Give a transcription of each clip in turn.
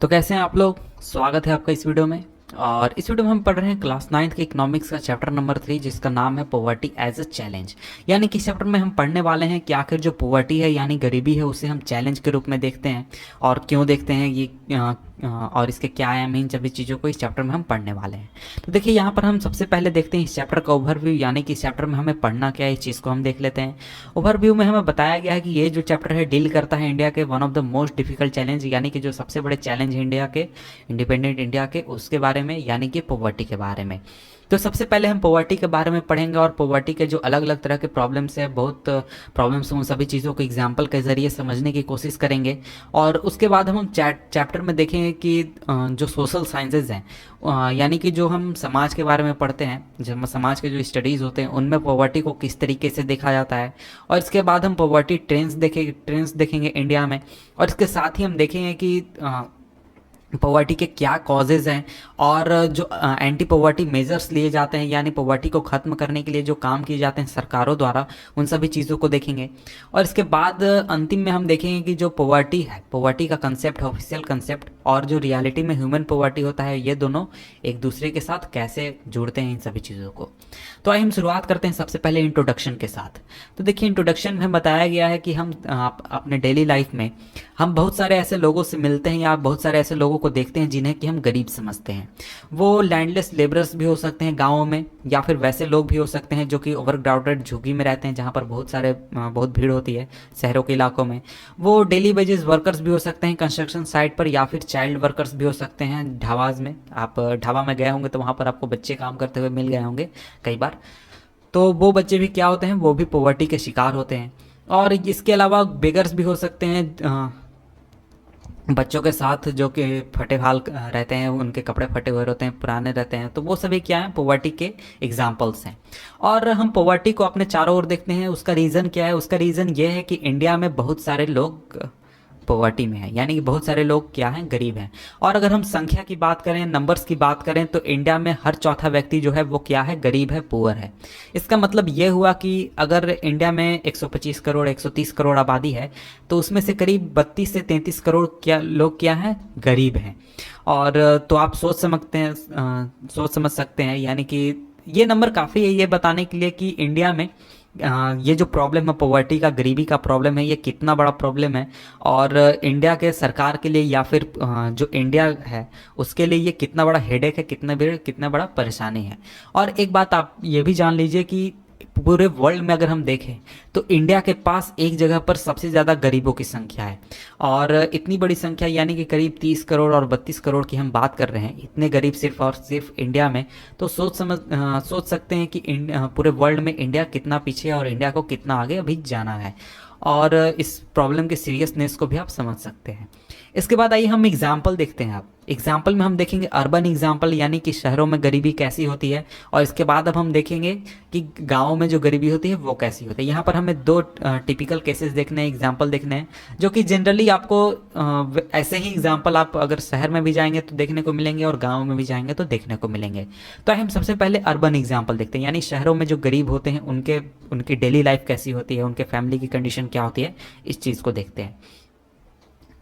तो कैसे हैं आप लोग। स्वागत है आपका इस वीडियो में। और इस वीडियो में हम पढ़ रहे हैं क्लास 9th के इकोनॉमिक्स का चैप्टर नंबर 3, जिसका नाम है पॉवर्टी एज अ चैलेंज। यानी कि इस चैप्टर में हम पढ़ने वाले हैं कि आखिर जो पॉवर्टी है यानी गरीबी है उसे हम चैलेंज के रूप में देखते हैं और क्यों देखते हैं ये और इसके क्या आयाम हैं, इन सभी चीज़ों को इस चैप्टर में हम पढ़ने वाले हैं। तो देखिए यहाँ पर हम सबसे पहले देखते हैं इस चैप्टर का ओवरव्यू, यानी कि इस चैप्टर में हमें पढ़ना क्या है इस चीज़ को हम देख लेते हैं। ओवरव्यू में हमें बताया गया है कि ये जो चैप्टर है डील करता है इंडिया के one of the most difficult challenge, यानी कि जो सबसे बड़े चैलेंज इंडिया के, इंडिपेंडेंट इंडिया के, उसके बारे में, यानी कि पॉवर्टी के बारे में। तो सबसे पहले हम पॉवर्टी के बारे में पढ़ेंगे और पॉवर्टी के जो अलग अलग तरह के प्रॉब्लम्स है, बहुत प्रॉब्लम्स हैं, उन सभी चीज़ों को एग्जाम्पल के जरिए समझने की कोशिश करेंगे। और उसके बाद हम चैप्टर में देखेंगे कि जो सोशल साइंसेज हैं, यानी कि जो हम समाज के बारे में पढ़ते हैं, जब हम समाज के जो स्टडीज़ होते हैं उनमें पॉवर्टी को किस तरीके से देखा जाता है। और इसके बाद हम पॉवर्टी ट्रेंड्स देखेंगे इंडिया में। और इसके साथ ही हम देखेंगे कि पॉवर्टी के क्या कॉजेज़ हैं और जो एंटी पॉवर्टी मेजर्स लिए जाते हैं, यानी पॉवर्टी को ख़त्म करने के लिए जो काम किए जाते हैं सरकारों द्वारा, उन सभी चीज़ों को देखेंगे। और इसके बाद अंतिम में हम देखेंगे कि जो पॉवर्टी है, पॉवर्टी का कंसेप्ट, ऑफिशियल कंसेप्ट, और जो रियलिटी में ह्यूमन पॉवर्टी होता है, ये दोनों एक दूसरे के साथ कैसे जुड़ते हैं, इन सभी चीज़ों को। तो आइए हम शुरुआत करते हैं सबसे पहले इंट्रोडक्शन के साथ। तो देखिए इंट्रोडक्शन में बताया गया है कि हम अपने डेली लाइफ में हम बहुत सारे ऐसे लोगों से मिलते हैं या बहुत सारे ऐसे लोगों को देखते हैं जिन्हें कि हम गरीब समझते हैं। वो लैंडलेस लेबरर्स भी हो सकते हैं गाँवों में, या फिर वैसे लोग भी हो सकते हैं जो कि ओवरक्राउडेड झुग्गी में रहते हैं जहाँ पर बहुत भीड़ होती है शहरों के इलाकों में। वो डेली वेजेस वर्कर्स भी हो सकते हैं कंस्ट्रक्शन साइट पर, या फिर चाइल्ड वर्कर्स भी हो सकते हैं ढाबाज में। आप ढाबा में गए होंगे तो वहाँ पर आपको बच्चे काम करते हुए मिल गए होंगे कई बार। तो वो बच्चे भी क्या होते हैं, वो भी पॉवर्टी के शिकार होते हैं। और इसके अलावा बेगर्स भी हो सकते हैं, बच्चों के साथ जो कि फटे हाल रहते हैं, उनके कपड़े फटे हुए रहते हैं, पुराने रहते हैं, तो वो सभी क्या हैं, पॉवर्टी के एग्जाम्पल्स हैं। और हम पॉवर्टी को अपने चारों ओर देखते हैं। उसका रीज़न क्या है? उसका रीज़न ये है कि इंडिया में बहुत सारे लोग पॉवर्टी में है, यानी कि बहुत सारे लोग क्या हैं, गरीब हैं। और अगर हम संख्या की बात करें, नंबर्स की बात करें, तो इंडिया में हर चौथा व्यक्ति जो है वो क्या है, गरीब है, पुअर है। इसका मतलब ये हुआ कि अगर इंडिया में 125 करोड़ 130 करोड़ आबादी है, तो उसमें से करीब 32 से 33 करोड़ लोग क्या हैं, गरीब हैं। और तो आप सोच समझ सकते हैं, यानी कि ये नंबर काफ़ी है ये बताने के लिए कि इंडिया में ये जो प्रॉब्लम है पॉवर्टी का, गरीबी का प्रॉब्लम है, ये कितना बड़ा प्रॉब्लम है। और इंडिया के सरकार के लिए या फिर जो इंडिया है उसके लिए ये कितना बड़ा हेडेक है, कितना बड़ा परेशानी है। और एक बात आप ये भी जान लीजिए कि पूरे वर्ल्ड में अगर हम देखें तो इंडिया के पास एक जगह पर सबसे ज़्यादा गरीबों की संख्या है। और इतनी बड़ी संख्या, यानी कि करीब 30 करोड़ और 32 करोड़ की हम बात कर रहे हैं, इतने गरीब सिर्फ और सिर्फ इंडिया में। तो सोच सकते हैं कि पूरे वर्ल्ड में इंडिया कितना पीछे है और इंडिया को कितना आगे अभी जाना है। और इस प्रॉब्लम के सीरियसनेस को भी आप समझ सकते हैं। इसके बाद आइए हम एग्जाम्पल देखते हैं। आप एग्जाम्पल में हम देखेंगे अर्बन एग्जाम्पल, यानी कि शहरों में गरीबी कैसी होती है। और इसके बाद अब हम देखेंगे कि गाँव में जो गरीबी होती है वो कैसी होती है। यहाँ पर हमें दो टिपिकल केसेस देखने हैं, एग्जाम्पल देखने हैं, जो कि जनरली आपको ऐसे ही एग्जाम्पल आप अगर शहर में भी जाएंगे तो देखने को मिलेंगे और गाँव में भी जाएंगे तो देखने को मिलेंगे। तो हम सबसे पहले अर्बन एग्जाम्पल देखते हैं, यानी शहरों में जो गरीब होते हैं उनकी डेली लाइफ कैसी होती है, उनके फैमिली की कंडीशन क्या होती है, इस चीज़ को देखते हैं।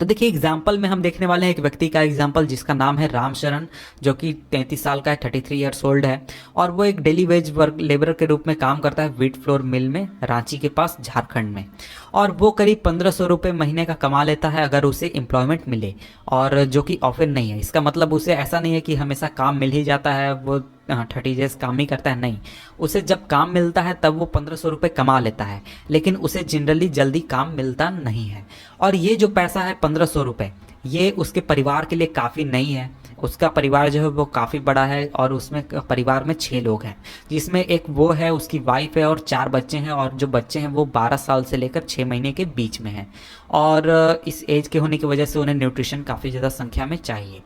तो देखिए एग्जाम्पल में हम देखने वाले हैं एक व्यक्ति का एग्जाम्पल, जिसका नाम है रामशरण, जो कि 33 साल का है, 33 ईयर्स ओल्ड है। और वो एक डेली वेज लेबर के रूप में काम करता है व्हीट फ्लोर मिल में, रांची के पास, झारखंड में। और वो करीब 1500 रुपये महीने का कमा लेता है अगर उसे एम्प्लॉयमेंट मिले, और जो कि ऑफर नहीं है। इसका मतलब उसे ऐसा नहीं है कि हमेशा काम मिल ही जाता है, वो 30 डेज काम ही करता है, नहीं। उसे जब काम मिलता है तब वो 1500 रुपये कमा लेता है, लेकिन उसे जनरली जल्दी काम मिलता नहीं है। और ये जो पैसा है 1500 रुपये, ये उसके परिवार के लिए काफ़ी नहीं है। उसका परिवार जो है वो काफ़ी बड़ा है, और उसमें परिवार में 6 लोग हैं, जिसमें एक वो है, उसकी वाइफ है, और 4 बच्चे हैं। और जो बच्चे हैं वो 12 साल से लेकर 6 महीने के बीच में हैं। और इस एज के होने की वजह से उन्हें न्यूट्रिशन काफ़ी ज़्यादा संख्या में चाहिए।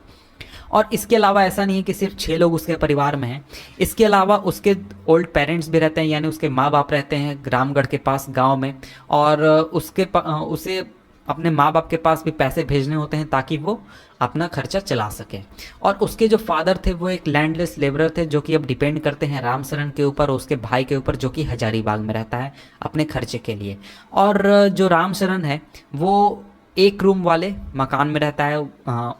और इसके अलावा ऐसा नहीं है कि सिर्फ 6 लोग उसके परिवार में हैं, इसके अलावा उसके ओल्ड पेरेंट्स भी रहते हैं, यानी उसके माँ बाप रहते हैं रामगढ़ के पास गांव में। और उसे अपने माँ बाप के पास भी पैसे भेजने होते हैं ताकि वो अपना खर्चा चला सके। और उसके जो फादर थे वो एक लैंडलेस लेबरर थे, जो कि अब डिपेंड करते हैं रामशरण के ऊपर, उसके भाई के ऊपर, जो कि हजारीबाग में रहता है, अपने खर्चे के लिए। और जो रामशरण है वो एक रूम वाले मकान में रहता है,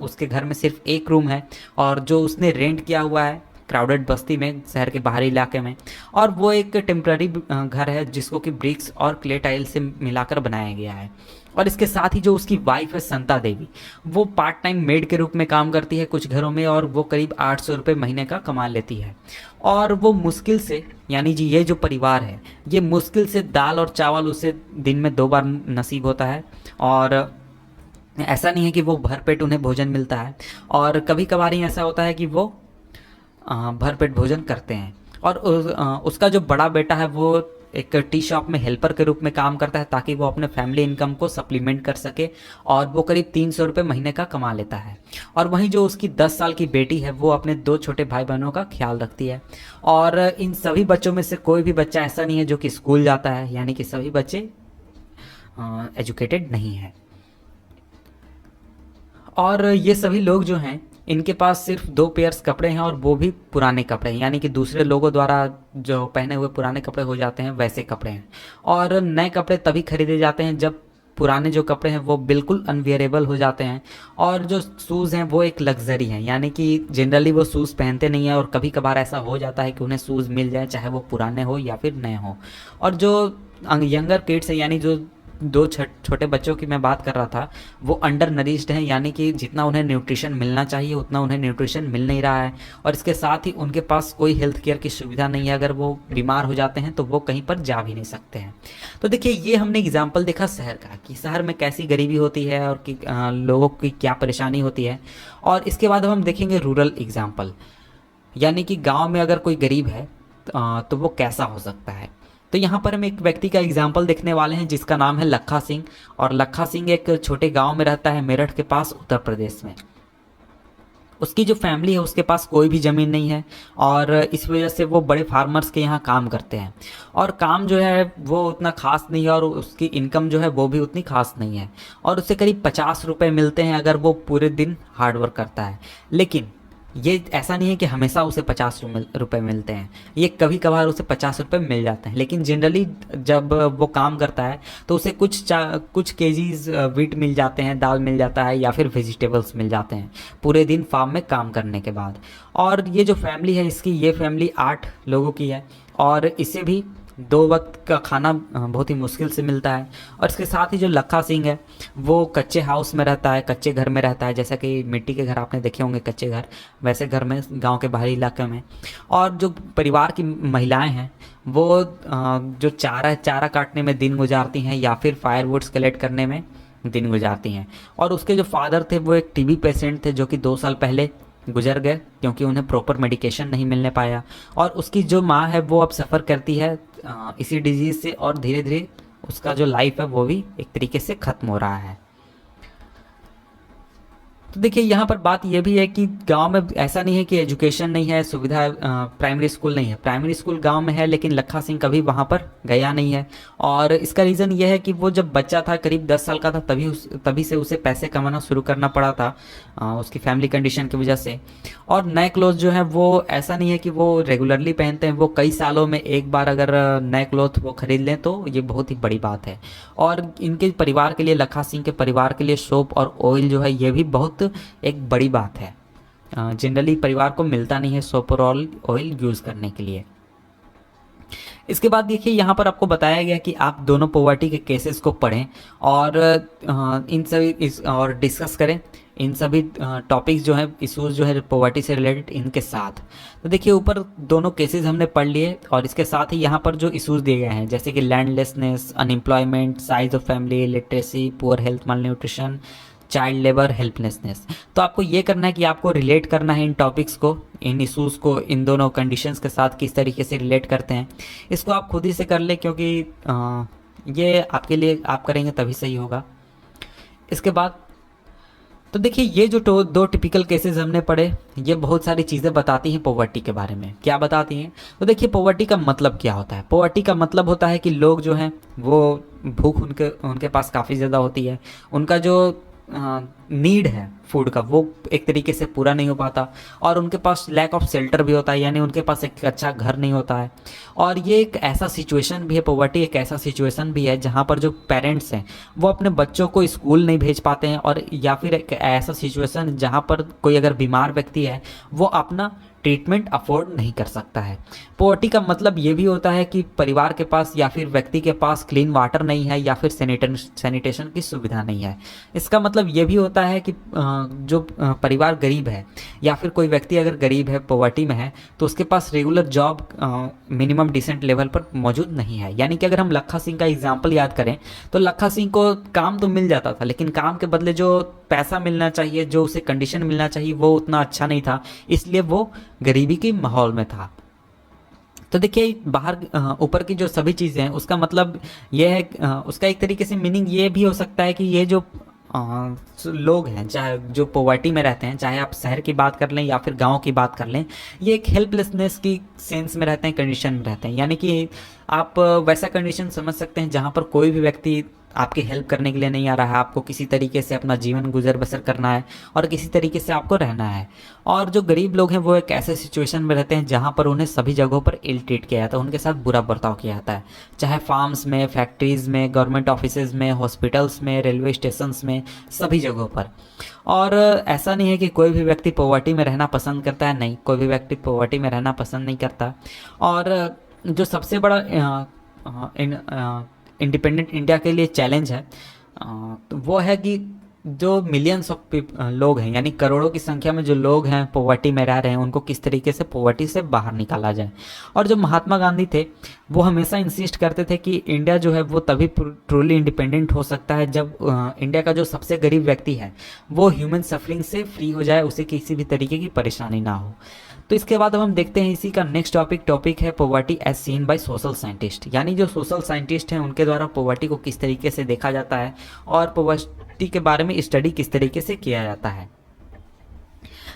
उसके घर में सिर्फ एक रूम है और जो उसने रेंट किया हुआ है क्राउडेड बस्ती में, शहर के बाहरी इलाके में, और वो एक टेम्प्ररी घर है जिसको कि ब्रिक्स और क्ले टाइल से मिलाकर बनाया गया है। और इसके साथ ही जो उसकी वाइफ है संता देवी, वो पार्ट टाइम मेड के रूप में काम करती है कुछ घरों में और वो करीब 800 रुपये महीने का कमा लेती है। और वो मुश्किल से, यानी जी ये जो परिवार है ये मुश्किल से दाल और चावल उसे दिन में 2 बार नसीब होता है। और ऐसा नहीं है कि वो भरपेट उन्हें भोजन मिलता है, और कभी कभार ही ऐसा होता है कि वो भरपेट भोजन करते हैं। और उसका जो बड़ा बेटा है वो एक टी शॉप में हेल्पर के रूप में काम करता है ताकि वो अपने फैमिली इनकम को सप्लीमेंट कर सके, और वो करीब 300 रुपये महीने का कमा लेता है। और वहीं जो उसकी 10 साल की बेटी है वो अपने 2 छोटे भाई बहनों का ख्याल रखती है। और इन सभी बच्चों में से कोई भी बच्चा ऐसा नहीं है जो कि स्कूल जाता है, यानी कि सभी बच्चे एजुकेटेड नहीं है। और ये सभी लोग जो हैं इनके पास सिर्फ 2 पेयर्स कपड़े हैं और वो भी पुराने कपड़े हैं, यानी कि दूसरे लोगों द्वारा जो पहने हुए पुराने कपड़े हो जाते हैं वैसे कपड़े हैं। और नए कपड़े तभी खरीदे जाते हैं जब पुराने जो कपड़े हैं वो बिल्कुल अनवियरेबल हो जाते हैं। और जो शूज़ हैं वो एक लग्जरी हैं, यानी कि जनरली वो शूज़ पहनते नहीं हैं और कभी कभार ऐसा हो जाता है कि उन्हें शूज़ मिल जाए चाहे वो पुराने हो या फिर नए हो। और जो यंगर किड्स हैं, यानी जो 2 छोटे बच्चों की मैं बात कर रहा था, वो अंडर नरिश्ड हैं, यानी कि जितना उन्हें न्यूट्रिशन मिलना चाहिए उतना उन्हें न्यूट्रिशन मिल नहीं रहा है। और इसके साथ ही उनके पास कोई हेल्थ केयर की सुविधा नहीं है, अगर वो बीमार हो जाते हैं तो वो कहीं पर जा भी नहीं सकते हैं। तो देखिए ये हमने एग्जाम्पल देखा शहर का, कि शहर में कैसी गरीबी होती है और कि लोगों की क्या परेशानी होती है। और इसके बाद हम देखेंगे रूरल एग्जाम्पल, यानी कि गाँव में अगर कोई गरीब है तो वो कैसा हो सकता है। तो यहाँ पर हम एक व्यक्ति का एग्जाम्पल देखने वाले हैं जिसका नाम है लखा सिंह। और लखा सिंह एक छोटे गांव में रहता है मेरठ के पास उत्तर प्रदेश में। उसकी जो फैमिली है उसके पास कोई भी ज़मीन नहीं है और इस वजह से वो बड़े फार्मर्स के यहाँ काम करते हैं। और काम जो है वो उतना खास नहीं है और उसकी इनकम जो है वो भी उतनी खास नहीं है। और उससे करीब 50 रुपये मिलते हैं अगर वो पूरे दिन हार्डवर्क करता है। लेकिन ये ऐसा नहीं है कि हमेशा उसे 50 रुपये मिलते हैं, ये कभी कभार उसे 50 रुपये मिल जाते हैं। लेकिन जनरली जब वो काम करता है तो उसे कुछ केजीज वीट मिल जाते हैं, दाल मिल जाता है या फिर वेजिटेबल्स मिल जाते हैं पूरे दिन फार्म में काम करने के बाद। और ये जो फैमिली है इसकी, ये फैमिली 8 लोगों की है और इसे भी 2 वक्त का खाना बहुत ही मुश्किल से मिलता है। और इसके साथ ही जो लखा सिंह है वो कच्चे हाउस में रहता है, कच्चे घर में रहता है, जैसा कि मिट्टी के घर आपने देखे होंगे कच्चे घर, वैसे घर में गांव के बाहरी इलाके में। और जो परिवार की महिलाएं हैं वो जो चारा काटने में दिन गुजारती हैं या फिर फायरवुड्स कलेक्ट करने में दिन गुजारती हैं। और उसके जो फादर थे वो एक टीबी पेशेंट थे जो कि 2 साल पहले गुजर गए क्योंकि उन्हें प्रॉपर मेडिकेशन नहीं मिलने पाया। और उसकी जो माँ है वो अब सफ़र करती है इसी डिजीज़ से और धीरे धीरे उसका जो लाइफ है वो भी एक तरीके से ख़त्म हो रहा है। तो देखिए यहाँ पर बात यह भी है कि गांव में ऐसा नहीं है कि एजुकेशन नहीं है, सुविधा प्राइमरी स्कूल नहीं है। प्राइमरी स्कूल गांव में है लेकिन लखा सिंह कभी वहाँ पर गया नहीं है। और इसका रीज़न ये है कि वो जब बच्चा था, करीब 10 साल का था, तभी से उसे पैसे कमाना शुरू करना पड़ा था उसकी फैमिली कंडीशन की वजह से। और नए क्लोथ जो है वो ऐसा नहीं है कि वो रेगुलरली पहनते हैं, वो कई सालों में एक बार अगर नए क्लोथ वो खरीद लें तो ये बहुत ही बड़ी बात है। और इनके परिवार के लिए, लखा सिंह के परिवार के लिए सोप और ऑयल जो है ये भी बहुत एक बड़ी बात है। जनरली परिवार को मिलता नहीं है सोप और ऑयल यूज़ करने के लिए। इसके बाद देखिए यहाँ पर आपको बताया गया कि आप दोनों पॉवर्टी के केसेस को पढ़ें और इन सभी और डिस्कस करें इन सभी टॉपिक्स जो है, इशूज़ जो है पॉवर्टी से रिलेटेड इनके साथ। तो देखिए ऊपर दोनों केसेस हमने पढ़ लिए और इसके साथ ही यहाँ पर जो इशूज़ दिए गए हैं जैसे कि landlessness, unemployment, size of family, literacy, poor health, malnutrition, child labour, helplessness. तो आपको ये करना है कि आपको रिलेट करना है इन टॉपिक्स को, इन इशूज़ को इन दोनों कंडीशंस के साथ किस तरीके से रिलेट करते हैं। इसको आप खुद ही से कर ले क्योंकि ये आपके लिए आप करेंगे तभी सही होगा। इसके बाद तो देखिए ये जो 2 टिपिकल केसेस हमने पढ़े ये बहुत सारी चीज़ें बताती हैं पॉवर्टी के बारे में। क्या बताती हैं? तो देखिए पॉवर्टी का मतलब क्या होता है। पॉवर्टी का मतलब होता है कि लोग जो हैं वो भूख उनके पास काफ़ी ज़्यादा होती है, उनका जो नीड है फूड का वो एक तरीके से पूरा नहीं हो पाता, और उनके पास लैक ऑफ शेल्टर भी होता है, यानी उनके पास एक अच्छा घर नहीं होता है। और ये एक ऐसा सिचुएशन भी है, पॉवर्टी एक ऐसा सिचुएशन भी है जहाँ पर जो पेरेंट्स हैं वो अपने बच्चों को स्कूल नहीं भेज पाते हैं, और या फिर एक ऐसा सिचुएशन जहाँ पर कोई अगर बीमार व्यक्ति है वो अपना ट्रीटमेंट अफोर्ड नहीं कर सकता है। पॉवर्टी का मतलब ये भी होता है कि परिवार के पास या फिर व्यक्ति के पास क्लीन वाटर नहीं है, या फिर सैनिटेशन की सुविधा नहीं है। इसका मतलब ये भी होता है कि जो परिवार गरीब है या फिर कोई व्यक्ति अगर गरीब है, पॉवर्टी में है, तो उसके पास regular job minimum decent level पर मौजूद नहीं है। यानी कि अगर हम लखा सिंह का एग्जाम्पल याद करें तो लखा सिंह को काम तो मिल जाता था, लेकिन काम के बदले जो पैसा मिलना चाहिए, जो उसे कंडीशन मिलना चाहिए, वो उतना अच्छा नहीं था, इसलिए वो गरीबी के माहौल में था। तो देखिए बाहर ऊपर की जो सभी चीज़ें हैं उसका मतलब ये है, उसका एक तरीके से मीनिंग ये भी हो सकता है कि ये जो लोग हैं, चाहे जो पॉवर्टी में रहते हैं, चाहे आप शहर की बात कर लें या फिर गांव की बात कर लें, ये एक हेल्पलेसनेस की सेंस में रहते हैं, कंडीशन में रहते हैं। यानी कि आप वैसा कंडीशन समझ सकते हैं जहां पर कोई भी व्यक्ति आपकी हेल्प करने के लिए नहीं आ रहा है, आपको किसी तरीके से अपना जीवन गुजर बसर करना है और किसी तरीके से आपको रहना है। और जो गरीब लोग हैं वो एक ऐसे सिचुएशन में रहते हैं जहाँ पर उन्हें सभी जगहों पर इल ट्रीट किया जाता है, उनके साथ बुरा बर्ताव किया जाता है, चाहे फार्म्स में, फैक्ट्रीज़ में, गवर्नमेंट ऑफिसेज में, हॉस्पिटल्स में, रेलवे स्टेशंस में, सभी जगहों पर। और ऐसा नहीं है कि कोई भी व्यक्ति पॉवर्टी में रहना पसंद करता है, नहीं, कोई भी व्यक्ति पॉवर्टी में रहना पसंद नहीं करता। और जो सबसे बड़ा इंडिपेंडेंट इंडिया के लिए चैलेंज है तो वो है कि जो मिलियंस ऑफ लोग हैं, यानी करोड़ों की संख्या में जो लोग हैं पॉवर्टी में रह रहे हैं, उनको किस तरीके से पॉवर्टी से बाहर निकाला जाए। और जो महात्मा गांधी थे वो हमेशा इंसिस्ट करते थे कि इंडिया जो है वो तभी ट्रूली इंडिपेंडेंट हो सकता है जब इंडिया का जो सबसे गरीब व्यक्ति है वो ह्यूमन सफरिंग से फ्री हो जाए, उसे किसी भी तरीके की परेशानी ना हो। तो इसके बाद अब हम देखते हैं इसी का नेक्स्ट टॉपिक है poverty as seen by social scientist, यानी जो सोशल साइंटिस्ट हैं उनके द्वारा पॉवर्टी को किस तरीके से देखा जाता है और पॉवर्टी के बारे में स्टडी किस तरीके से किया जाता है।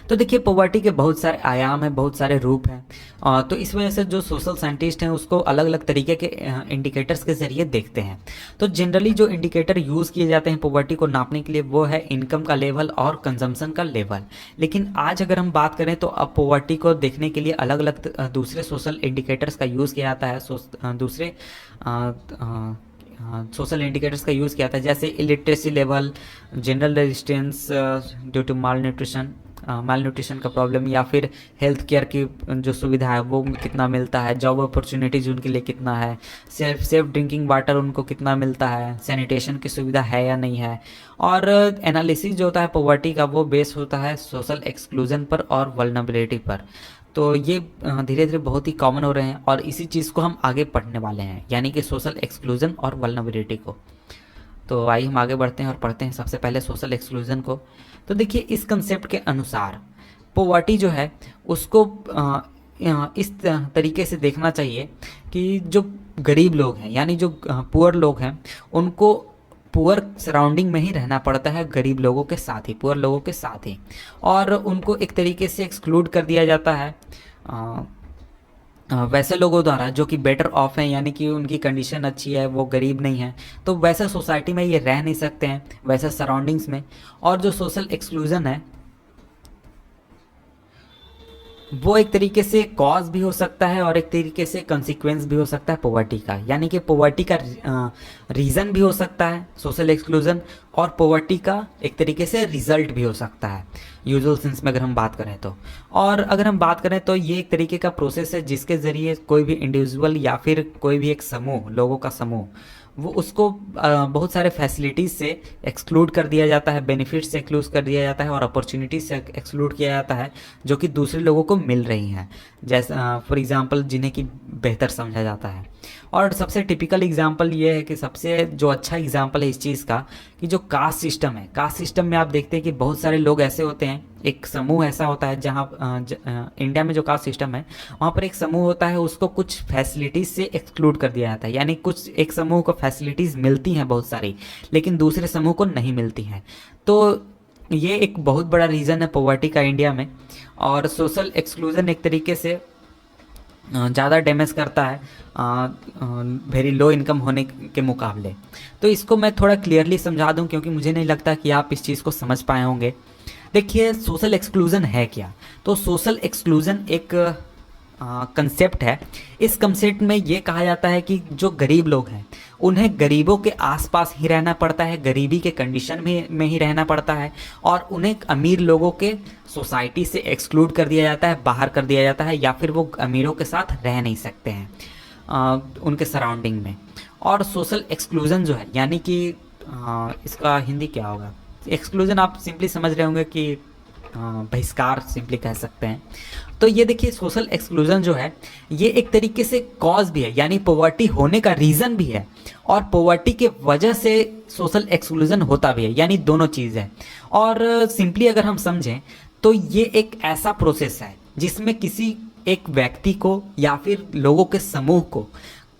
तो देखिए पॉवर्टी के बहुत सारे आयाम हैं, बहुत सारे रूप हैं, तो इस वजह से जो सोशल साइंटिस्ट हैं उसको अलग अलग तरीके के इंडिकेटर्स के जरिए देखते हैं। तो जनरली जो इंडिकेटर यूज़ किए जाते हैं पॉवर्टी को नापने के लिए वो है इनकम का लेवल और कंजम्पशन का लेवल। लेकिन आज अगर हम बात करें तो अब पॉवर्टी को देखने के लिए अलग अलग दूसरे सोशल इंडिकेटर्स का यूज़ किया जाता है, दूसरे सोशल इंडिकेटर्स का यूज़ किया जाता है, जैसे illiteracy level, general resistance due to malnutrition का प्रॉब्लम, या फिर हेल्थ केयर की जो सुविधा है वो कितना मिलता है, जॉब अपॉर्चुनिटीज़ उनके लिए कितना है, सेफ ड्रिंकिंग वाटर उनको कितना मिलता है, सैनिटेशन की सुविधा है या नहीं है। और एनालिसिस जो होता है पॉवर्टी का वो बेस होता है सोशल एक्सक्लूजन पर और वल्नरेबिलिटी पर। तो ये धीरे धीरे बहुत ही कॉमन हो रहे हैं और इसी चीज़ को हम आगे पढ़ने वाले हैं, यानी कि सोशल एक्सक्लूजन और वल्नरेबिलिटी को। तो आइए हम आगे बढ़ते हैं और पढ़ते हैं सबसे पहले सोशल एक्सक्लूजन को। तो देखिए इस कंसेप्ट के अनुसार पॉवर्टी जो है उसको इस तरीके से देखना चाहिए कि जो गरीब लोग हैं, यानी जो पुअर लोग हैं, उनको पुअर सराउंडिंग में ही रहना पड़ता है, गरीब लोगों के साथ ही, पुअर लोगों के साथ ही, और उनको एक तरीके से एक्सक्लूड कर दिया जाता है वैसे लोगों द्वारा जो कि बेटर ऑफ हैं, यानी कि उनकी कंडीशन अच्छी है, वो गरीब नहीं है, तो वैसे सोसाइटी में ये रह नहीं सकते हैं, वैसे सराउंडिंग्स में। और जो सोशल एक्सक्लूजन है वो एक तरीके से कॉज भी हो सकता है और एक तरीके से कंसिक्वेंस भी हो सकता है पॉवर्टी का, यानी कि पॉवर्टी का रीज़न भी हो सकता है सोशल एक्सक्लूजन, और पॉवर्टी का एक तरीके से रिजल्ट भी हो सकता है यूजुअल सेंस में अगर हम बात करें तो। और अगर हम बात करें तो ये एक तरीके का प्रोसेस है जिसके ज़रिए कोई भी इंडिविजुअल या फिर कोई भी एक समूह, लोगों का समूह, वो उसको बहुत सारे फैसिलिटीज़ से एक्सक्लूड कर दिया जाता है, बेनिफिट से एक्सक्लूड कर दिया जाता है और अपॉर्चुनिटीज से एक्सक्लूड किया जाता है जो कि दूसरे लोगों को मिल रही हैं, जैसे फॉर एग्जांपल जिन्हें कि बेहतर समझा जाता है। और सबसे टिपिकल एग्जांपल ये है कि सबसे जो अच्छा एग्जांपल है इस चीज़ का कि जो कास्ट सिस्टम है, कास्ट सिस्टम में आप देखते हैं कि बहुत सारे लोग ऐसे होते हैं, एक समूह ऐसा होता है जहाँ इंडिया में जो कास्ट सिस्टम है वहाँ पर एक समूह होता है, उसको कुछ फैसिलिटीज़ से एक्सक्लूड कर दिया जाता है, यानी कुछ एक समूह को फैसिलिटीज़ मिलती हैं बहुत सारी, लेकिन दूसरे समूह को नहीं मिलती हैं। तो ये एक बहुत बड़ा रीज़न है पॉवर्टी का इंडिया में। और सोशल एक्सक्लूजन एक तरीके से ज़्यादा डैमेज करता है वेरी लो इनकम होने के मुकाबले। तो इसको मैं थोड़ा क्लियरली समझा दूं, क्योंकि मुझे नहीं लगता कि आप इस चीज़ को समझ पाए होंगे। देखिए, सोशल एक्सक्लूजन है क्या? तो सोशल एक्सक्लूजन एक कंसेप्ट है। इस कंसेप्ट में ये कहा जाता है कि जो गरीब लोग हैं उन्हें गरीबों के आसपास ही रहना पड़ता है, गरीबी के कंडीशन में ही रहना पड़ता है, और उन्हें अमीर लोगों के सोसाइटी से एक्सक्लूड कर दिया जाता है, बाहर कर दिया जाता है, या फिर वो अमीरों के साथ रह नहीं सकते हैं उनके सराउंडिंग में। और सोशल एक्सक्लूजन जो है, यानी कि इसका हिंदी क्या होगा? एक्सक्लूजन आप सिंपली समझ रहे होंगे कि बहिष्कार सिंपली कह सकते हैं। तो ये देखिए, सोशल एक्सक्लूजन जो है ये एक तरीके से कॉज भी है, यानी पॉवर्टी होने का रीज़न भी है, और पॉवर्टी के वजह से सोशल एक्सक्लूजन होता भी है, यानी दोनों चीज़ है। और सिंपली अगर हम समझें तो ये एक ऐसा प्रोसेस है जिसमें किसी एक व्यक्ति को या फिर लोगों के समूह को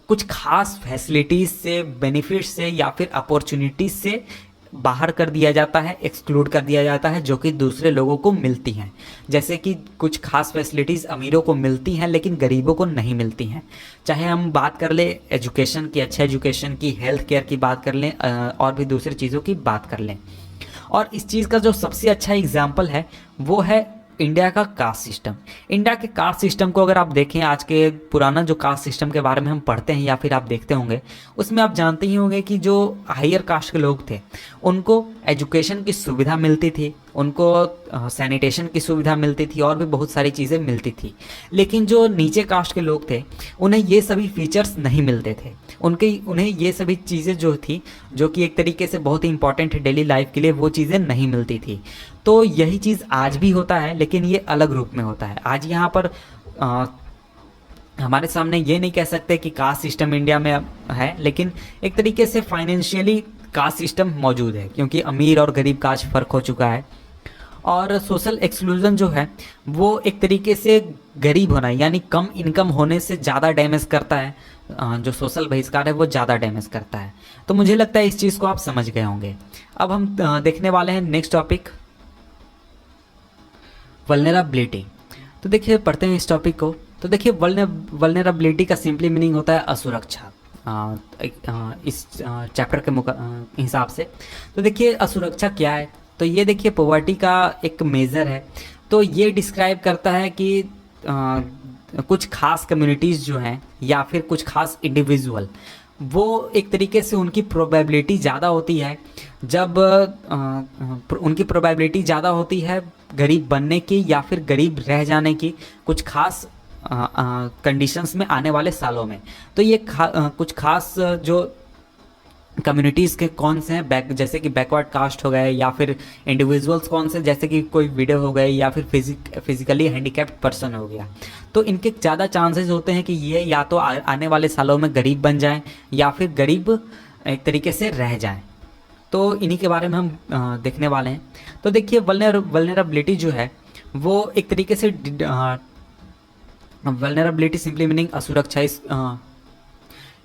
कुछ खास फैसिलिटीज़ से, बेनिफिट से या फिर अपॉर्चुनिटीज़ से बाहर कर दिया जाता है, एक्सक्लूड कर दिया जाता है, जो कि दूसरे लोगों को मिलती हैं। जैसे कि कुछ खास फैसिलिटीज़ अमीरों को मिलती हैं लेकिन गरीबों को नहीं मिलती हैं। चाहे हम बात कर लें एजुकेशन की, अच्छे एजुकेशन की, हेल्थ केयर की बात कर लें, और भी दूसरी चीज़ों की बात कर लें। और इस चीज़ का जो सबसे अच्छा एग्जाम्पल है वो है इंडिया का कास्ट सिस्टम। इंडिया के कास्ट सिस्टम को अगर आप देखें, आज के पुराना जो कास्ट सिस्टम के बारे में हम पढ़ते हैं या फिर आप देखते होंगे, उसमें आप जानते ही होंगे कि जो हायर कास्ट के लोग थे उनको एजुकेशन की सुविधा मिलती थी, उनको सैनिटेशन की सुविधा मिलती थी, और भी बहुत सारी चीज़ें मिलती थी। लेकिन जो नीचे कास्ट के लोग थे उन्हें ये सभी फीचर्स नहीं मिलते थे। उन्हें ये सभी चीज़ें जो थी, जो कि एक तरीके से बहुत ही इंपॉर्टेंट है डेली लाइफ के लिए, वो चीज़ें नहीं मिलती थी। तो यही चीज़ आज भी होता है, लेकिन ये अलग रूप में होता है। आज यहाँ पर हमारे सामने ये नहीं कह सकते कि कास्ट सिस्टम इंडिया में है, लेकिन एक तरीके से फाइनेंशियली कास्ट सिस्टम मौजूद है, क्योंकि अमीर और गरीब का आज फ़र्क हो चुका है। और सोशल एक्सक्लूजन जो है वो एक तरीके से गरीब होना, यानी कम इनकम होने से ज़्यादा डैमेज करता है। जो सोशल बहिष्कार है वो ज़्यादा डैमेज करता है। तो मुझे लगता है इस चीज़ को आप समझ गए होंगे। अब हम देखने वाले हैं नेक्स्ट टॉपिक, वल्नरेबिलिटी। तो देखिए, पढ़ते हैं इस टॉपिक को। तो देखिए, वल्नरेबिलिटी का सिंपली मीनिंग होता है असुरक्षा, इस चैप्टर के हिसाब से। तो देखिए, असुरक्षा क्या है? तो ये देखिए, पॉवर्टी का एक मेज़र है। तो ये डिस्क्राइब करता है कि कुछ खास कम्युनिटीज़ जो हैं या फिर कुछ खास इंडिविजुअल, वो एक तरीके से उनकी प्रोबेबिलिटी ज़्यादा होती है, जब उनकी प्रोबेबिलिटी ज़्यादा होती है गरीब बनने की या फिर गरीब रह जाने की कुछ खास कंडीशंस में आने वाले सालों में। तो ये कुछ खास जो कम्युनिटीज़ के कौन से हैं, जैसे कि बैकवर्ड कास्ट हो गए, या फिर इंडिविजुअल्स कौन से, जैसे कि कोई विडो हो गए, या फिर फिजिकली हैंडीकैप्ड पर्सन हो गया। तो इनके ज़्यादा चांसेस होते हैं कि ये या तो आने वाले सालों में गरीब बन जाएं या फिर गरीब एक तरीके से रह जाएं। तो इन्हीं के बारे में हम देखने वाले हैं। तो देखिए, वल्नरेबिलिटी जो है वो एक तरीके से वल्नरेबिलिटी सिंपली मीनिंग असुरक्षा,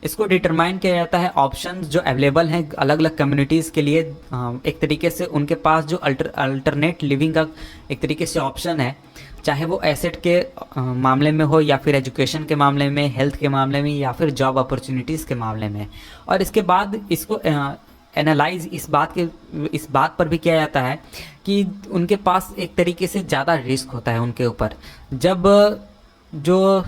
इसको डिटरमाइन किया जाता है ऑप्शंस जो अवेलेबल हैं अलग अलग कम्युनिटीज़ के लिए। एक तरीके से उनके पास जो अल्टरनेट लिविंग का एक तरीके से ऑप्शन है, चाहे वो एसेट के मामले में हो, या फिर एजुकेशन के मामले में, हेल्थ के मामले में, या फिर जॉब अपॉर्चुनिटीज़ के मामले में। और इसके बाद इसको एनालाइज इस बात पर भी किया जाता है कि उनके पास एक तरीके से ज़्यादा रिस्क होता है उनके ऊपर, जब जो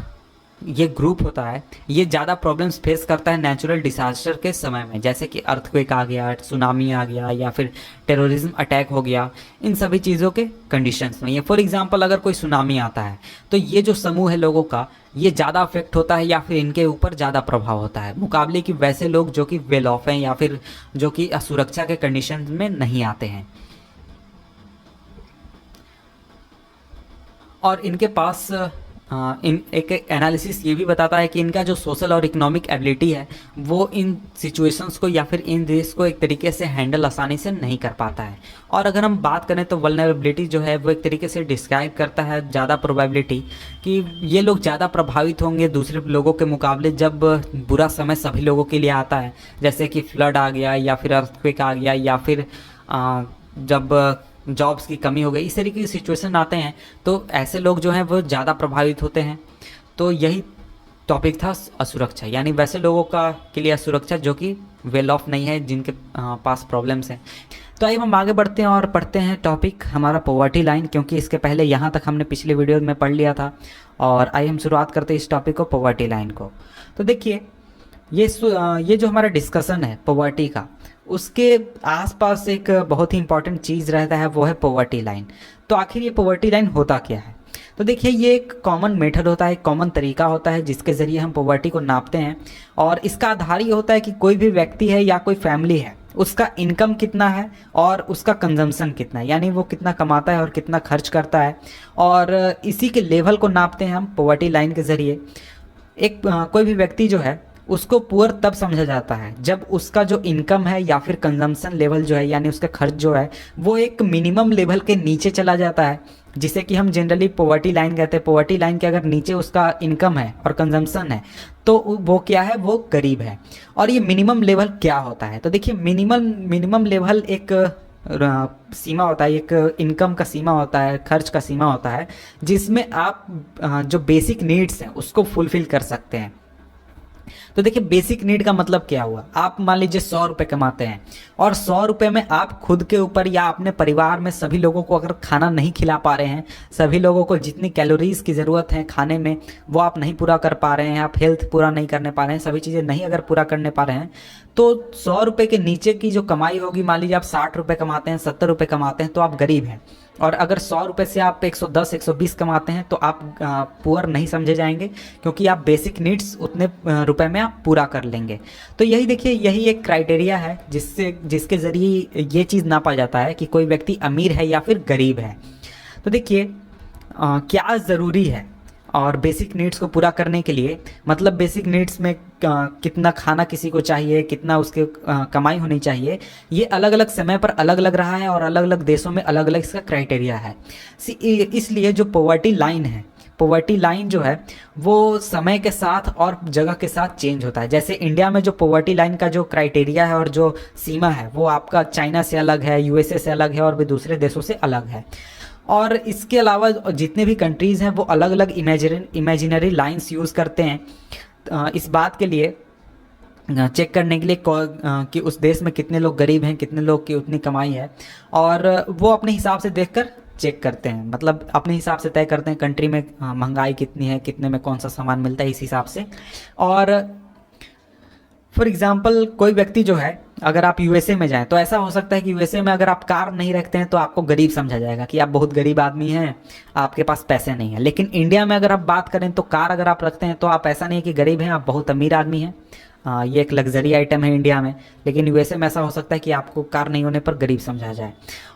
ये ग्रुप होता है ये ज़्यादा प्रॉब्लम्स फेस करता है नेचुरल डिसास्टर के समय में, जैसे कि अर्थक्वेक आ गया, सुनामी आ गया, या फिर टेररिज्म अटैक हो गया। इन सभी चीज़ों के कंडीशंस में, ये फॉर एग्जांपल अगर कोई सुनामी आता है तो ये जो समूह है लोगों का, ये ज़्यादा अफेक्ट होता है या फिर इनके ऊपर ज़्यादा प्रभाव होता है, मुकाबले कि वैसे लोग जो कि वेल ऑफ हैं या फिर जो कि असुरक्षा के कंडीशन में नहीं आते हैं। और इनके पास इन एक एनालिसिस ये भी बताता है कि इनका जो सोशल और इकोनॉमिक एबिलिटी है वो इन सिचुएशंस को या फिर इन रिस्क को एक तरीके से हैंडल आसानी से नहीं कर पाता है। और अगर हम बात करें तो वल्नरेबिलिटी जो है वो एक तरीके से डिस्क्राइब करता है ज़्यादा प्रोबेबिलिटी कि ये लोग ज़्यादा प्रभावित होंगे दूसरे लोगों के मुकाबले जब बुरा समय सभी लोगों के लिए आता है, जैसे कि फ्लड आ गया या फिर अर्थक्वेक आ गया, या फिर जब जॉब्स की कमी हो गई, इस तरीके की सिचुएशन आते हैं तो ऐसे लोग जो हैं वो ज़्यादा प्रभावित होते हैं। तो यही टॉपिक था असुरक्षा, यानी वैसे लोगों का के लिए असुरक्षा जो कि वेल ऑफ नहीं है, जिनके पास प्रॉब्लम्स हैं। तो आइए हम आगे बढ़ते हैं और पढ़ते हैं टॉपिक हमारा पॉवर्टी लाइन, क्योंकि इसके पहले यहाँ तक हमने पिछले वीडियो में पढ़ लिया था। और आइए हम शुरुआत करते हैं इस टॉपिक को, पॉवर्टी लाइन को। तो देखिए ये जो हमारा डिस्कशन है पॉवर्टी का, उसके आसपास एक बहुत ही इंपॉर्टेंट चीज़ रहता है, वो है पॉवर्टी लाइन। तो आखिर ये पॉवर्टी लाइन होता क्या है? तो देखिए ये एक कॉमन मेथड होता है, एक कॉमन तरीका होता है जिसके ज़रिए हम पॉवर्टी को नापते हैं। और इसका आधार ये होता है कि कोई भी व्यक्ति है या कोई फैमिली है, उसका इनकम कितना है और उसका कंजम्पशन कितना है, यानी वो कितना कमाता है और कितना खर्च करता है। और इसी के लेवल को नापते हैं हम पॉवर्टी लाइन के ज़रिए। एक कोई भी व्यक्ति जो है उसको पुअर तब समझा जाता है जब उसका जो इनकम है या फिर कंजम्पशन लेवल जो है, यानी उसका खर्च जो है, वो एक मिनिमम लेवल के नीचे चला जाता है, जिसे कि हम जनरली पॉवर्टी लाइन कहते हैं। पॉवर्टी लाइन के अगर नीचे उसका इनकम है और कंजम्पशन है तो वो क्या है, वो गरीब है। और ये मिनिमम लेवल क्या होता है? तो देखिए मिनिमम लेवल एक सीमा होता है, एक इनकम का सीमा होता है, खर्च का सीमा होता है, जिसमें आप जो बेसिक नीड्स हैं उसको फुलफिल कर सकते हैं। तो देखिए बेसिक नीड का मतलब क्या हुआ, आप मान लीजिए 100 रुपये कमाते हैं और 100 रुपये में आप खुद के ऊपर या अपने परिवार में सभी लोगों को अगर खाना नहीं खिला पा रहे हैं, सभी लोगों को जितनी कैलोरीज की ज़रूरत है खाने में वो आप नहीं पूरा कर पा रहे हैं, आप हेल्थ पूरा नहीं करने पा रहे हैं, सभी चीज़ें नहीं अगर पूरा करने पा रहे हैं, तो 100 रुपये के नीचे की जो कमाई होगी, मान लीजिए आप 60 रुपये कमाते हैं, 70 रुपये कमाते हैं, तो आप गरीब हैं। और अगर 100 रुपये से आप 110 120 कमाते हैं तो आप पुअर नहीं समझे जाएंगे, क्योंकि आप बेसिक नीड्स उतने रुपए में आप पूरा कर लेंगे। तो यही देखिए, यही एक क्राइटेरिया है जिसके ज़रिए ये चीज़ नापा जाता है कि कोई व्यक्ति अमीर है या फिर गरीब है। तो देखिए क्या ज़रूरी है और बेसिक नीड्स को पूरा करने के लिए, मतलब बेसिक नीड्स में कितना खाना किसी को चाहिए, कितना उसके कमाई होनी चाहिए, ये अलग अलग समय पर अलग अलग रहा है और अलग अलग देशों में अलग अलग इसका क्राइटेरिया है। इसलिए जो पॉवर्टी लाइन है, पॉवर्टी लाइन जो है वो समय के साथ और जगह के साथ चेंज होता है। जैसे इंडिया में जो पॉवर्टी लाइन का जो क्राइटेरिया है और जो सीमा है वो आपका चाइना से अलग है, यूएसए से अलग है और भी दूसरे देशों से अलग है। और इसके अलावा जितने भी कंट्रीज़ हैं वो अलग अलग इमेजिनरी लाइंस यूज़ करते हैं इस बात के लिए, चेक करने के लिए कि उस देश में कितने लोग गरीब हैं, कितने लोग की उतनी कमाई है, और वो अपने हिसाब से देखकर चेक करते हैं, मतलब अपने हिसाब से तय करते हैं कंट्री में महंगाई कितनी है, कितने में कौन सा सामान मिलता है, इस हिसाब से। और फॉर एग्जाम्पल कोई व्यक्ति जो है, अगर आप यूएसए में जाएं तो ऐसा हो सकता है कि यूएसए में अगर आप कार नहीं रखते हैं तो आपको गरीब समझा जाएगा कि आप बहुत गरीब आदमी हैं, आपके पास पैसे नहीं है। लेकिन इंडिया में अगर आप बात करें तो कार अगर आप रखते हैं तो आप ऐसा नहीं है कि गरीब हैं, आप बहुत अमीर आदमी हैं। ये एक लग्जरी आइटम है इंडिया में। लेकिन यूएसए में ऐसा हो सकता है कि आपको कार नहीं होने पर गरीब समझा जाए।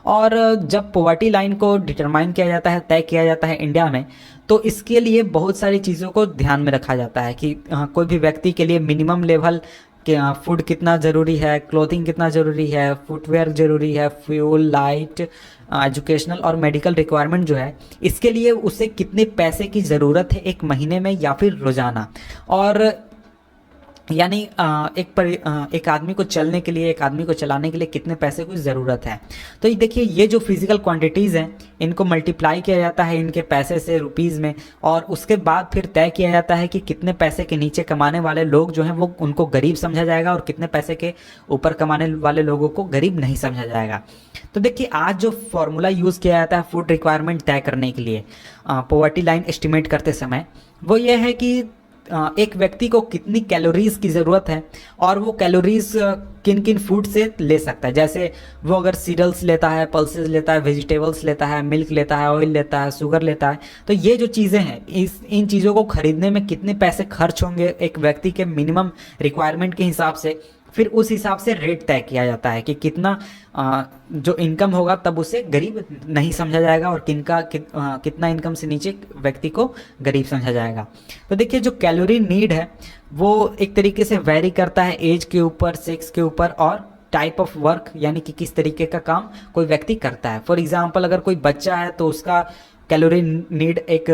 और जब पॉवर्टी लाइन को डिटरमाइन किया जाता है, तय किया जाता है इंडिया में, तो इसके लिए बहुत सारी चीज़ों को ध्यान में रखा जाता है कि कोई भी व्यक्ति के लिए मिनिमम लेवल कि फूड कितना ज़रूरी है, क्लोथिंग कितना ज़रूरी है, फुटवेयर ज़रूरी है, फ्यूल, लाइट, एजुकेशनल और मेडिकल रिक्वायरमेंट जो है, इसके लिए उसे कितने पैसे की ज़रूरत है एक महीने में या फिर रोज़ाना। और यानी एक आदमी को चलने के लिए, एक आदमी को चलाने के लिए कितने पैसे की ज़रूरत है। तो ये देखिए, ये जो फिजिकल क्वांटिटीज़ हैं इनको मल्टीप्लाई किया जाता है इनके पैसे से रुपीज़ में, और उसके बाद फिर तय किया जाता है कि कितने पैसे के नीचे कमाने वाले लोग जो हैं वो उनको गरीब समझा जाएगा और कितने पैसे के ऊपर कमाने वाले लोगों को गरीब नहीं समझा जाएगा। तो देखिए आज जो फॉर्मूला यूज़ किया जाता है फूड रिक्वायरमेंट तय करने के लिए पॉवर्टी लाइन एस्टिमेट करते समय, वो ये है कि एक व्यक्ति को कितनी कैलोरीज की ज़रूरत है और वो कैलोरीज किन किन फूड से ले सकता है। जैसे वो अगर सीरियल्स लेता है, पल्सेस लेता है, वेजिटेबल्स लेता है, मिल्क लेता है, ऑयल लेता है, शुगर लेता है, तो ये जो चीज़ें हैं इन चीज़ों को खरीदने में कितने पैसे खर्च होंगे एक व्यक्ति के मिनिमम रिक्वायरमेंट के हिसाब से, फिर उस हिसाब से रेट तय किया जाता है कि कितना जो इनकम होगा तब उसे गरीब नहीं समझा जाएगा और कितना इनकम से नीचे व्यक्ति को गरीब समझा जाएगा। तो देखिए जो कैलोरी नीड है वो एक तरीके से वेरी करता है एज के ऊपर, सेक्स के ऊपर और टाइप ऑफ वर्क, यानी कि किस तरीके का काम कोई व्यक्ति करता है। फॉर एग्जांपल अगर कोई बच्चा है तो उसका कैलोरी नीड एक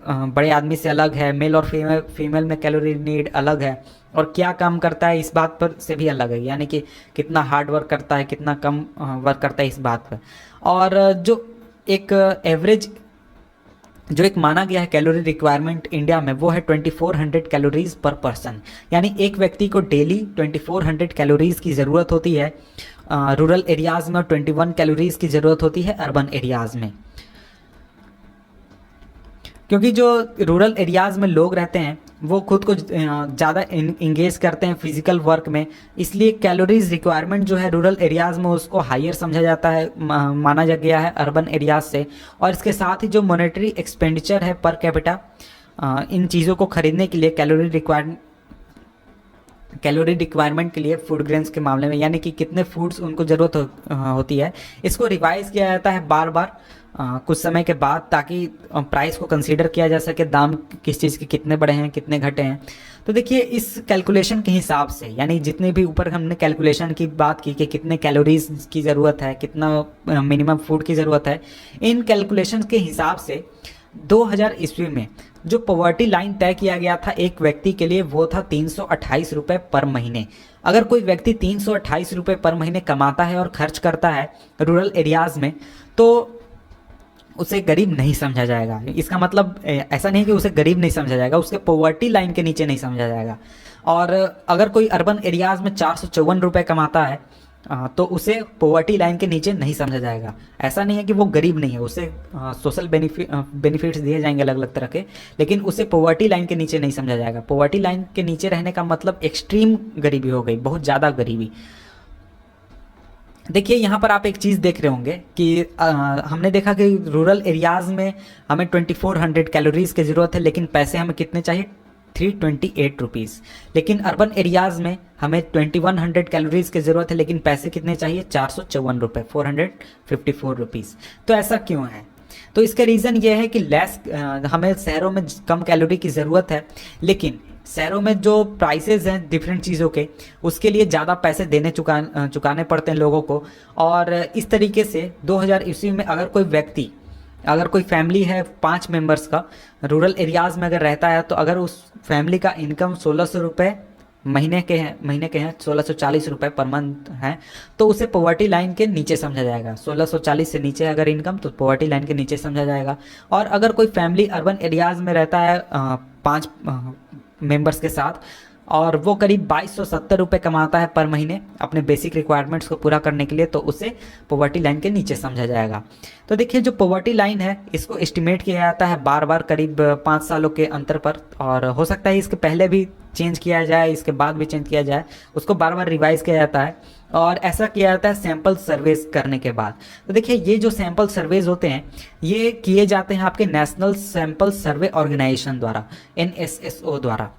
बड़े आदमी से अलग है, मेल और फीमेल में कैलोरी नीड अलग है, और क्या काम करता है इस बात पर से भी अलग है, यानी कि कितना हार्ड वर्क करता है, कितना कम वर्क करता है इस बात पर। और जो एक एवरेज जो एक माना गया है कैलोरी रिक्वायरमेंट इंडिया में, वो है 2400 कैलोरीज पर पर्सन। यानी एक व्यक्ति को डेली 2400 कैलोरीज की ज़रूरत होती है रूरल एरियाज़ में, और 21 कैलोरीज की ज़रूरत होती है अर्बन एरियाज़ में। क्योंकि जो रूरल एरियाज़ में लोग रहते हैं वो खुद को ज़्यादा इंगेज करते हैं फिजिकल वर्क में, इसलिए कैलोरीज रिक्वायरमेंट जो है रूरल एरियाज़ में उसको हायर समझा जाता है, माना जा गया है अर्बन एरियाज़ से। और इसके साथ ही जो मॉनेटरी एक्सपेंडिचर है पर कैपिटा इन चीज़ों को खरीदने के लिए कैलोरी रिक्वायरमेंट के लिए फूड ग्रेन्स के मामले में, यानी कि कितने फूड्स उनको ज़रूरत होती है, इसको रिवाइज किया जाता है बार बार कुछ समय के बाद, ताकि प्राइस को कंसीडर किया जा सके, दाम किस चीज़ के कितने बढ़े हैं कितने घटे हैं। तो देखिए इस कैलकुलेशन के हिसाब से, यानी जितने भी ऊपर हमने कैलकुलेशन की बात की कि कितने कैलोरीज की ज़रूरत है, कितना मिनिमम फूड की ज़रूरत है, इन कैलकुलेशन के हिसाब से 2000 ईस्वी में जो पॉवर्टी लाइन तय किया गया था एक व्यक्ति के लिए, वो था 328 रुपये पर महीने। अगर कोई व्यक्ति 328 रुपये पर महीने कमाता है और खर्च करता है रूरल एरियाज़ में, तो उसे गरीब नहीं समझा जाएगा। इसका मतलब ऐसा नहीं कि उसे गरीब नहीं समझा जाएगा, उसके पॉवर्टी लाइन के नीचे नहीं समझा जाएगा। और अगर कोई अर्बन एरियाज़ में 454 रुपये कमाता है तो उसे पॉवर्टी लाइन के नीचे नहीं समझा जाएगा। ऐसा नहीं है कि वो गरीब नहीं है, उसे सोशल बेनिफिट्स दिए जाएंगे अलग अलग तरह के, लेकिन उसे पॉवर्टी लाइन के नीचे नहीं समझा जाएगा। पॉवर्टी लाइन के नीचे रहने का मतलब एक्सट्रीम गरीबी हो गई, बहुत ज़्यादा गरीबी। देखिए यहाँ पर आप एक चीज़ देख रहे होंगे कि हमने देखा कि रूरल एरियाज़ में हमें 2400 कैलोरीज़ की ज़रूरत है, लेकिन पैसे हमें कितने चाहिए, 328 रुपीज़। लेकिन अर्बन एरियाज़ में हमें 2100 कैलोरीज़ की ज़रूरत है, लेकिन पैसे कितने चाहिए, 454 रुपये, 454 रुपीज़। तो ऐसा क्यों है? तो इसका रीज़न ये है कि हमें शहरों में कम कैलोरी की ज़रूरत है, लेकिन शहरों में जो प्राइसेस हैं डिफरेंट चीज़ों के, उसके लिए ज़्यादा पैसे चुकाने पड़ते हैं लोगों को। और इस तरीके से 2000 ईस्वी में अगर कोई फैमिली है 5 मेंबर्स का, रूरल एरियाज़ में अगर रहता है, तो अगर उस फैमिली का इनकम 1600 रुपये महीने के हैं 1640 रुपये पर मंथ हैं, तो उसे पॉवर्टी लाइन के नीचे समझा जाएगा। 1640 से नीचे अगर इनकम, तो पॉवर्टी लाइन के नीचे समझा जाएगा। और अगर कोई फैमिली अर्बन एरियाज़ में रहता है 5 मेंबर्स के साथ, और वो करीब 2270 रुपये कमाता है पर महीने अपने बेसिक रिक्वायरमेंट्स को पूरा करने के लिए, तो उसे पॉवर्टी लाइन के नीचे समझा जाएगा। तो देखिए जो पॉवर्टी लाइन है इसको एस्टिमेट किया जाता है बार बार करीब 5 सालों के अंतर पर, और हो सकता है इसके पहले भी चेंज किया जाए, इसके बाद भी चेंज किया जाए, उसको बार बार रिवाइज किया जाता है। और ऐसा किया जाता है सैंपल सर्वेज करने के बाद। तो देखिए ये जो सैंपल सर्वेज होते हैं ये किए जाते हैं आपके नेशनल सैंपल सर्वे ऑर्गेनाइजेशन द्वारा, NSSO द्वारा।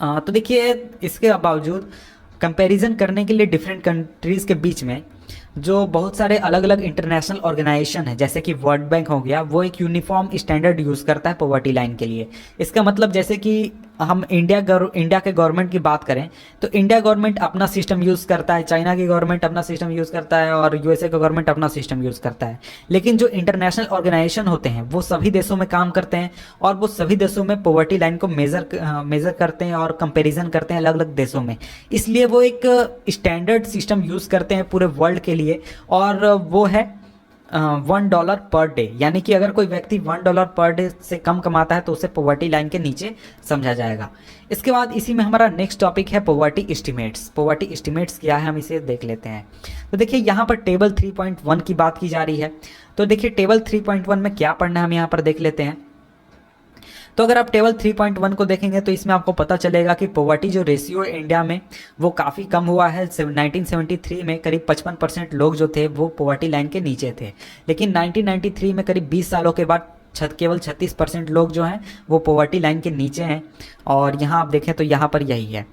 तो देखिए इसके बावजूद कंपैरिजन करने के लिए डिफरेंट कंट्रीज़ के बीच में जो बहुत सारे अलग अलग इंटरनेशनल ऑर्गेनाइजेशन है, जैसे कि वर्ल्ड बैंक हो गया, वो एक यूनिफॉर्म स्टैंडर्ड यूज़ करता है पॉवर्टी लाइन के लिए। इसका मतलब जैसे कि हम इंडिया के गवर्नमेंट की बात करें, तो इंडिया गवर्नमेंट अपना सिस्टम यूज़ करता है, चाइना की गवर्नमेंट अपना सिस्टम यूज़ करता है, और USA का गवर्नमेंट अपना सिस्टम यूज़ करता है। लेकिन जो इंटरनेशनल ऑर्गेनाइजेशन होते हैं वो सभी देशों में काम करते हैं, और वो सभी देशों में पॉवर्टी लाइन को मेज़र करते हैं और कंपेरिजन करते हैं अलग अलग देशों में। इसलिए वो एक स्टैंडर्ड सिस्टम यूज़ करते हैं पूरे वर्ल्ड के लिए, और वो है $1 पर डे। यानी कि अगर कोई व्यक्ति $1 पर डे से कम कमाता है तो उसे पॉवर्टी लाइन के नीचे समझा जाएगा। इसके बाद इसी में हमारा नेक्स्ट टॉपिक है पॉवर्टी एस्टिमेट्स। पॉवर्टी एस्टिमेट्स क्या है हम इसे देख लेते हैं। तो देखिए यहाँ पर टेबल 3.1 की बात की जा रही है। तो देखिए टेबल 3.1 में क्या पढ़ना है हम यहाँ पर देख लेते हैं। तो अगर आप टेबल 3.1 को देखेंगे तो इसमें आपको पता चलेगा कि पॉवर्टी जो रेशियो इंडिया में वो काफ़ी कम हुआ है। 1973 में करीब 55% लोग जो थे वो पॉवर्टी लाइन के नीचे थे, लेकिन 1993 में करीब 20 सालों के बाद केवल 36% लोग जो हैं वो पॉवर्टी लाइन के नीचे हैं। और यहाँ आप देखें तो यहाँ पर यही है।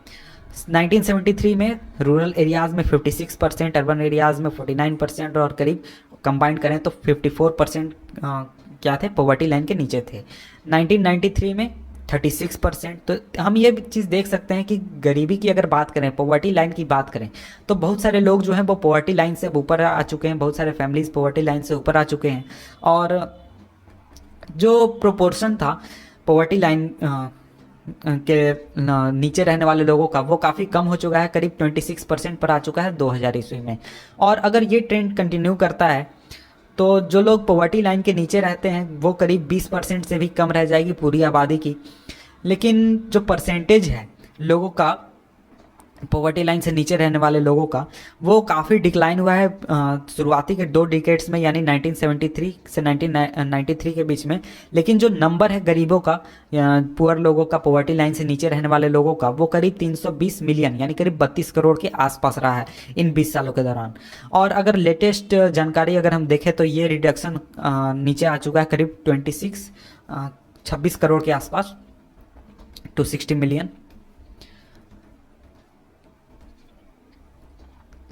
1973 में रूरल एरियाज़ में 56%, अर्बन एरियाज़ में 49%, और करीब कंबाइंड करें तो 54% क्या थे, पॉवर्टी लाइन के नीचे थे। 1993 में 36%। तो हम ये चीज़ देख सकते हैं कि गरीबी की अगर बात करें, पॉवर्टी लाइन की बात करें, तो बहुत सारे लोग जो हैं वो पॉवर्टी लाइन से ऊपर आ चुके हैं, बहुत सारे फैमिलीज पॉवर्टी लाइन से ऊपर आ चुके हैं। और जो प्रोपोर्शन था पॉवर्टी लाइन के नीचे रहने वाले लोगों का वो काफ़ी कम हो चुका है, करीब 26% पर आ चुका है 2000 ईस्वी में। और अगर ये ट्रेंड कंटिन्यू करता है तो जो लोग पॉवर्टी लाइन के नीचे रहते हैं वो करीब 20% से भी कम रह जाएगी पूरी आबादी की। लेकिन जो परसेंटेज है लोगों का पॉवर्टी लाइन से नीचे रहने वाले लोगों का, वो काफ़ी डिक्लाइन हुआ है शुरुआती के 2 डिकेड्स में, यानी 1973 से 1993 के बीच में। लेकिन जो नंबर है गरीबों का, पुअर लोगों का, पॉवर्टी लाइन से नीचे रहने वाले लोगों का, वो करीब 320 मिलियन यानी करीब 32 करोड़ के आसपास रहा है इन 20 सालों के दौरान। और अगर लेटेस्ट जानकारी अगर हम देखें तो ये रिडक्शन नीचे आ चुका है करीब 26 करोड़ के आसपास, 260 मिलियन।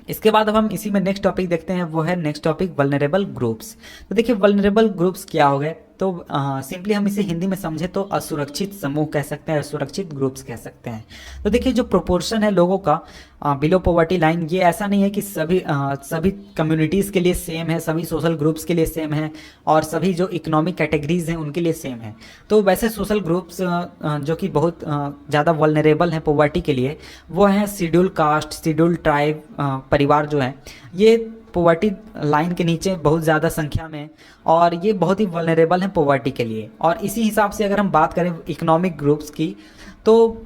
इसके बाद अब हम इसी में नेक्स्ट टॉपिक देखते हैं, वो है नेक्स्ट टॉपिक वल्नरेबल ग्रुप्स। तो देखिए वल्नरेबल ग्रुप्स क्या हो गए, तो सिंपली हम इसे हिंदी में समझे तो असुरक्षित समूह कह सकते हैं, असुरक्षित ग्रुप्स कह सकते हैं। तो देखिए जो प्रोपोर्शन है लोगों का बिलो पॉवर्टी लाइन, ये ऐसा नहीं है कि सभी कम्युनिटीज़ के लिए सेम है, सभी सोशल ग्रुप्स के लिए सेम है और सभी जो इकोनॉमिक कैटेगरीज हैं उनके लिए सेम है। तो वैसे सोशल ग्रुप्स जो कि बहुत ज़्यादा वल्नरेबल हैं पॉवर्टी के लिए, वो हैं शेड्यूल कास्ट, शेड्यूल ट्राइब परिवार जो हैं, ये पॉवर्टी लाइन के नीचे बहुत ज़्यादा संख्या में, और ये बहुत ही वल्नरेबल हैं पॉवर्टी के लिए। और इसी हिसाब से अगर हम बात करें इकोनॉमिक ग्रुप्स की, तो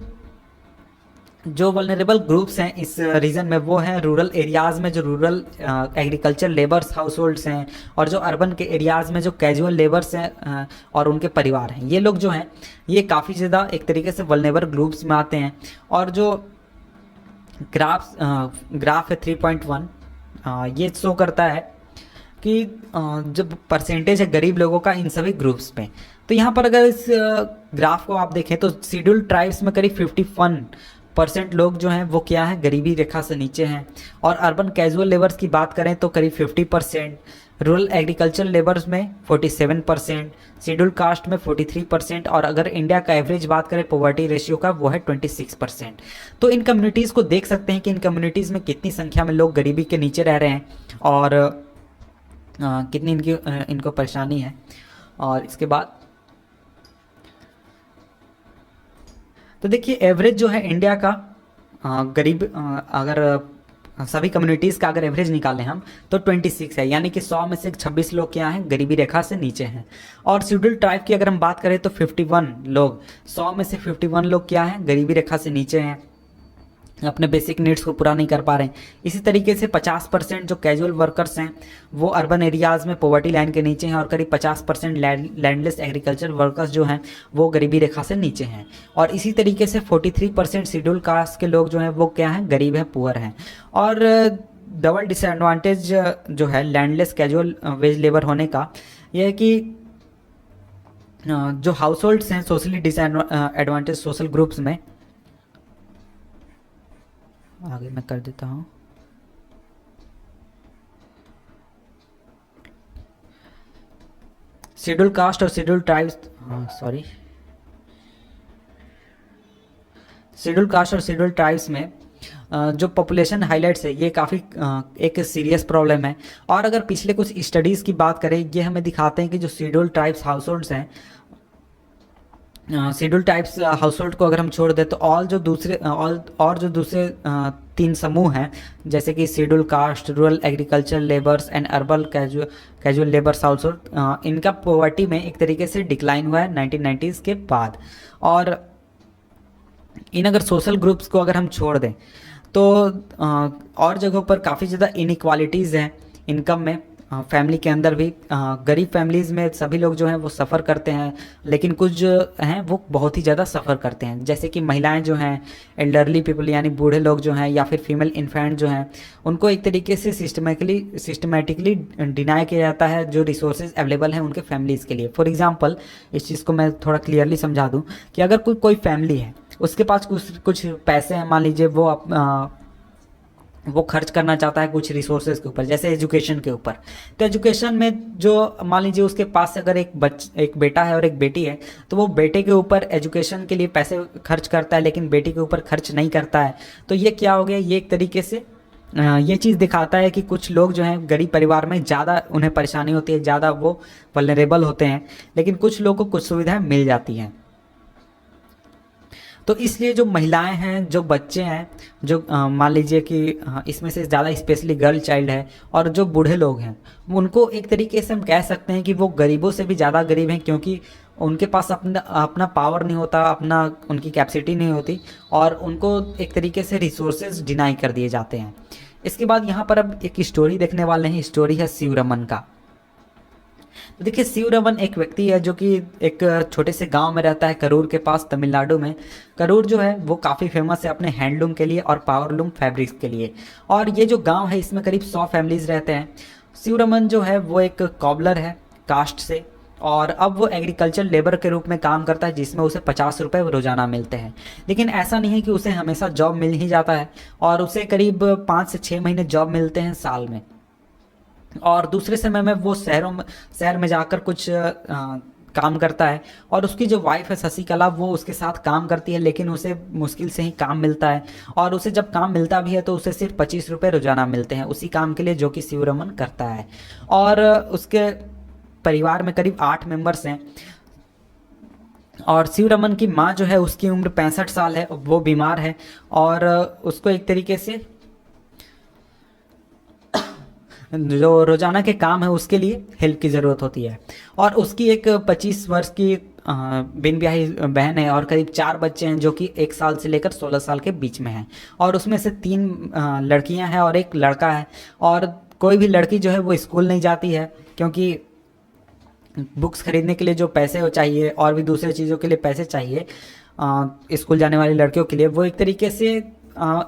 जो वल्नरेबल ग्रुप्स हैं इस रीजन में वो हैं रूरल एरियाज़ में जो रूरल एग्रीकल्चर लेबर्स हाउस हैं, और जो अर्बन के एरियाज़ में जो कैजुअल लेबर्स हैं और उनके परिवार हैं। ये लोग जो हैं ये काफ़ी ज़्यादा एक तरीके से वल्नरेबल ग्रुप्स में आते हैं। और जो ग्राफ है 3.1, ये शो करता है कि जब परसेंटेज है गरीब लोगों का इन सभी ग्रुप्स में। तो यहाँ पर अगर इस ग्राफ को आप देखें तो शेड्यूल ट्राइब्स में करीब 51% लोग जो हैं वो क्या है, गरीबी रेखा से नीचे हैं। और अर्बन कैजुअल लेबर्स की बात करें तो करीब 50%, रूरल एग्रीकल्चर लेबर्स में 47%, शेड्यूल कास्ट में 43%, और अगर इंडिया का एवरेज बात करें पॉवर्टी रेशियो का वो है 26%। तो इन कम्युनिटीज़ को देख सकते हैं कि इन कम्युनिटीज़ में कितनी संख्या में लोग गरीबी के नीचे रह रहे हैं और कितनी इनको परेशानी है। और इसके बाद तो देखिए एवरेज जो है इंडिया का गरीब अगर सभी कम्युनिटीज़ का अगर एवरेज निकालें हम तो 26 है, यानी कि 100 में से 26 लोग क्या हैं, गरीबी रेखा से नीचे हैं। और शेड्यूल ट्राइब की अगर हम बात करें तो 51 लोग, 100 में से 51 लोग क्या हैं, गरीबी रेखा से नीचे हैं, अपने बेसिक नीड्स को पूरा नहीं कर पा रहे हैं। इसी तरीके से 50% जो कैजुअल वर्कर्स हैं वो अर्बन एरियाज़ में पॉवर्टी लाइन के नीचे हैं, और करीब 50% लैंडलेस एग्रीकल्चर वर्कर्स जो हैं वो गरीबी रेखा से नीचे हैं। और इसी तरीके से 43% शेड्यूल कास्ट के लोग जो हैं वो क्या हैं, गरीब हैं, पुअर हैं। और डबल डिसएडवांटेज जो है लैंडलेस कैजुअल वेज लेबर होने का, यह है कि जो हाउस होल्ड्स हैं सोशली डिसएडवांटेज सोशल ग्रुप्स में, आगे मैं कर देता हूँ, शेड्यूल कास्ट और शेड्यूल ट्राइब्स, शेड्यूल कास्ट और शेड्यूल ट्राइब्स में जो पॉपुलेशन हाइलाइट्स है ये काफ़ी एक सीरियस प्रॉब्लम है। और अगर पिछले कुछ स्टडीज़ की बात करें, ये हमें दिखाते हैं कि जो शेड्यूल ट्राइब्स हाउस होल्ड्स हैं, शेड्यूल टाइप्स हाउस होल्ड को अगर हम छोड़ दें तो जो दूसरे 3 समूह हैं, जैसे कि schedule caste, rural agriculture labours and urban casual labours house hold, इनका पॉवर्टी में एक तरीके से डिक्लाइन हुआ है 1990s के बाद। और इन अगर सोशल ग्रुप्स को अगर हम छोड़ दें तो और जगहों पर काफ़ी ज़्यादा इनइक्वालिटीज़ हैं इनकम में, फैमिली के अंदर भी। गरीब फैमिलीज़ में सभी लोग जो हैं वो सफ़र करते हैं, लेकिन कुछ जो हैं वो बहुत ही ज़्यादा सफ़र करते हैं, जैसे कि महिलाएं जो हैं, एल्डरली पीपल यानी बूढ़े लोग जो हैं, या फिर फीमेल इन्फेंट जो हैं, उनको एक तरीके से सिस्टमेटिकली डिनाई किया जाता है जो रिसोर्सेज अवेलेबल हैं उनके फैमिलीज़ के लिए। फॉर एग्जांपल इस चीज़ को मैं थोड़ा क्लियरली समझा दूँ कि अगर कोई फैमिली है, उसके पास कुछ पैसे हैं, मान लीजिए वो खर्च करना चाहता है कुछ रिसोर्सेज के ऊपर, जैसे एजुकेशन के ऊपर। तो एजुकेशन में जो मान लीजिए उसके पास अगर एक बेटा है और एक बेटी है, तो वो बेटे के ऊपर एजुकेशन के लिए पैसे खर्च करता है लेकिन बेटी के ऊपर खर्च नहीं करता है। तो ये क्या हो गया, ये एक तरीके से ये चीज़ दिखाता है कि कुछ लोग जो हैं गरीब परिवार में ज़्यादा उन्हें परेशानी होती है, ज़्यादा वो वल्नरेबल होते हैं, लेकिन कुछ लोगों को कुछ सुविधाएँ मिल जाती हैं। तो इसलिए जो महिलाएं हैं, जो बच्चे हैं, जो मान लीजिए कि इसमें से ज़्यादा स्पेशली गर्ल चाइल्ड है और जो बूढ़े लोग हैं, उनको एक तरीके से हम कह सकते हैं कि वो गरीबों से भी ज़्यादा गरीब हैं, क्योंकि उनके पास अपना अपना पावर नहीं होता, अपना उनकी कैपेसिटी नहीं होती और उनको एक तरीके से रिसोर्सेज डिनाई कर दिए जाते हैं। इसके बाद यहाँ पर अब एक स्टोरी देखने वाले हैं। स्टोरी है शिव रमन का। तो देखिए, शिव रमन एक व्यक्ति है जो कि एक छोटे से गांव में रहता है, करूर के पास, तमिलनाडु में। करूर जो है वो काफ़ी फेमस है अपने हैंडलूम के लिए और पावरलूम फैब्रिक्स के लिए। और ये जो गांव है इसमें करीब 100 फैमिलीज रहते हैं। शिव रमन जो है वो एक कॉबलर है कास्ट से, और अब वो एग्रीकल्चर लेबर के रूप में काम करता है, जिसमें उसे 50 रुपये रोज़ाना मिलते हैं। लेकिन ऐसा नहीं है कि उसे हमेशा जॉब मिल ही जाता है, और उसे करीब 5 से 6 महीने जॉब मिलते हैं साल में। और दूसरे समय में वो शहर में जाकर कुछ काम करता है। और उसकी जो वाइफ है शशिकला, वो उसके साथ काम करती है, लेकिन उसे मुश्किल से ही काम मिलता है। और उसे जब काम मिलता भी है तो उसे सिर्फ 25 रुपये रोजाना मिलते हैं उसी काम के लिए जो कि शिव रमन करता है। और उसके परिवार में करीब 8 मेंबर्स हैं। और शिव रमन की माँ जो है उसकी उम्र 65 साल है, वो बीमार है और उसको एक तरीके से जो रोजाना के काम है उसके लिए हेल्प की ज़रूरत होती है। और उसकी एक 25 वर्ष की बिन ब्याही बहन है और करीब 4 बच्चे हैं जो कि 1 साल से लेकर 16 साल के बीच में हैं। और उसमें से 3 लड़कियां हैं और 1 लड़का है। और कोई भी लड़की जो है वो स्कूल नहीं जाती है, क्योंकि बुक्स खरीदने के लिए जो पैसे वो चाहिए और भी दूसरे चीज़ों के लिए पैसे चाहिए स्कूल जाने वाली लड़कियों के लिए, वो एक तरीके से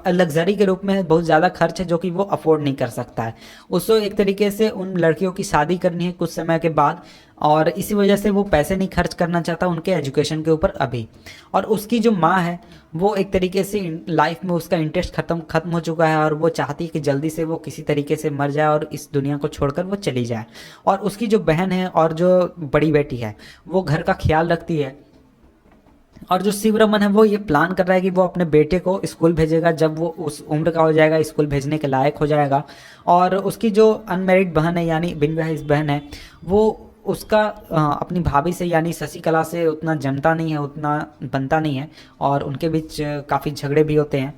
लग्जरी के रूप में बहुत ज़्यादा खर्च है जो कि वो अफोर्ड नहीं कर सकता है। उसको एक तरीके से उन लड़कियों की शादी करनी है कुछ समय के बाद, और इसी वजह से वो पैसे नहीं खर्च करना चाहता उनके एजुकेशन के ऊपर अभी। और उसकी जो माँ है वो एक तरीके से लाइफ में उसका इंटरेस्ट खत्म हो चुका है, और वो चाहती है कि जल्दी से वो किसी तरीके से मर जाए और इस दुनिया को छोड़कर वो चली जाए। और उसकी जो बहन है और जो बड़ी बेटी है वो घर का ख्याल रखती है। और जो शिव रमन है वो ये प्लान कर रहा है कि वो अपने बेटे को स्कूल भेजेगा जब वो उस उम्र का हो जाएगा, स्कूल भेजने के लायक हो जाएगा। और उसकी जो अनमेरिड बहन है यानी बिन विवाहित बहन है, वो उसका अपनी भाभी से यानी शशिकला से उतना जमता नहीं है, उतना बनता नहीं है, और उनके बीच काफ़ी झगड़े भी होते हैं।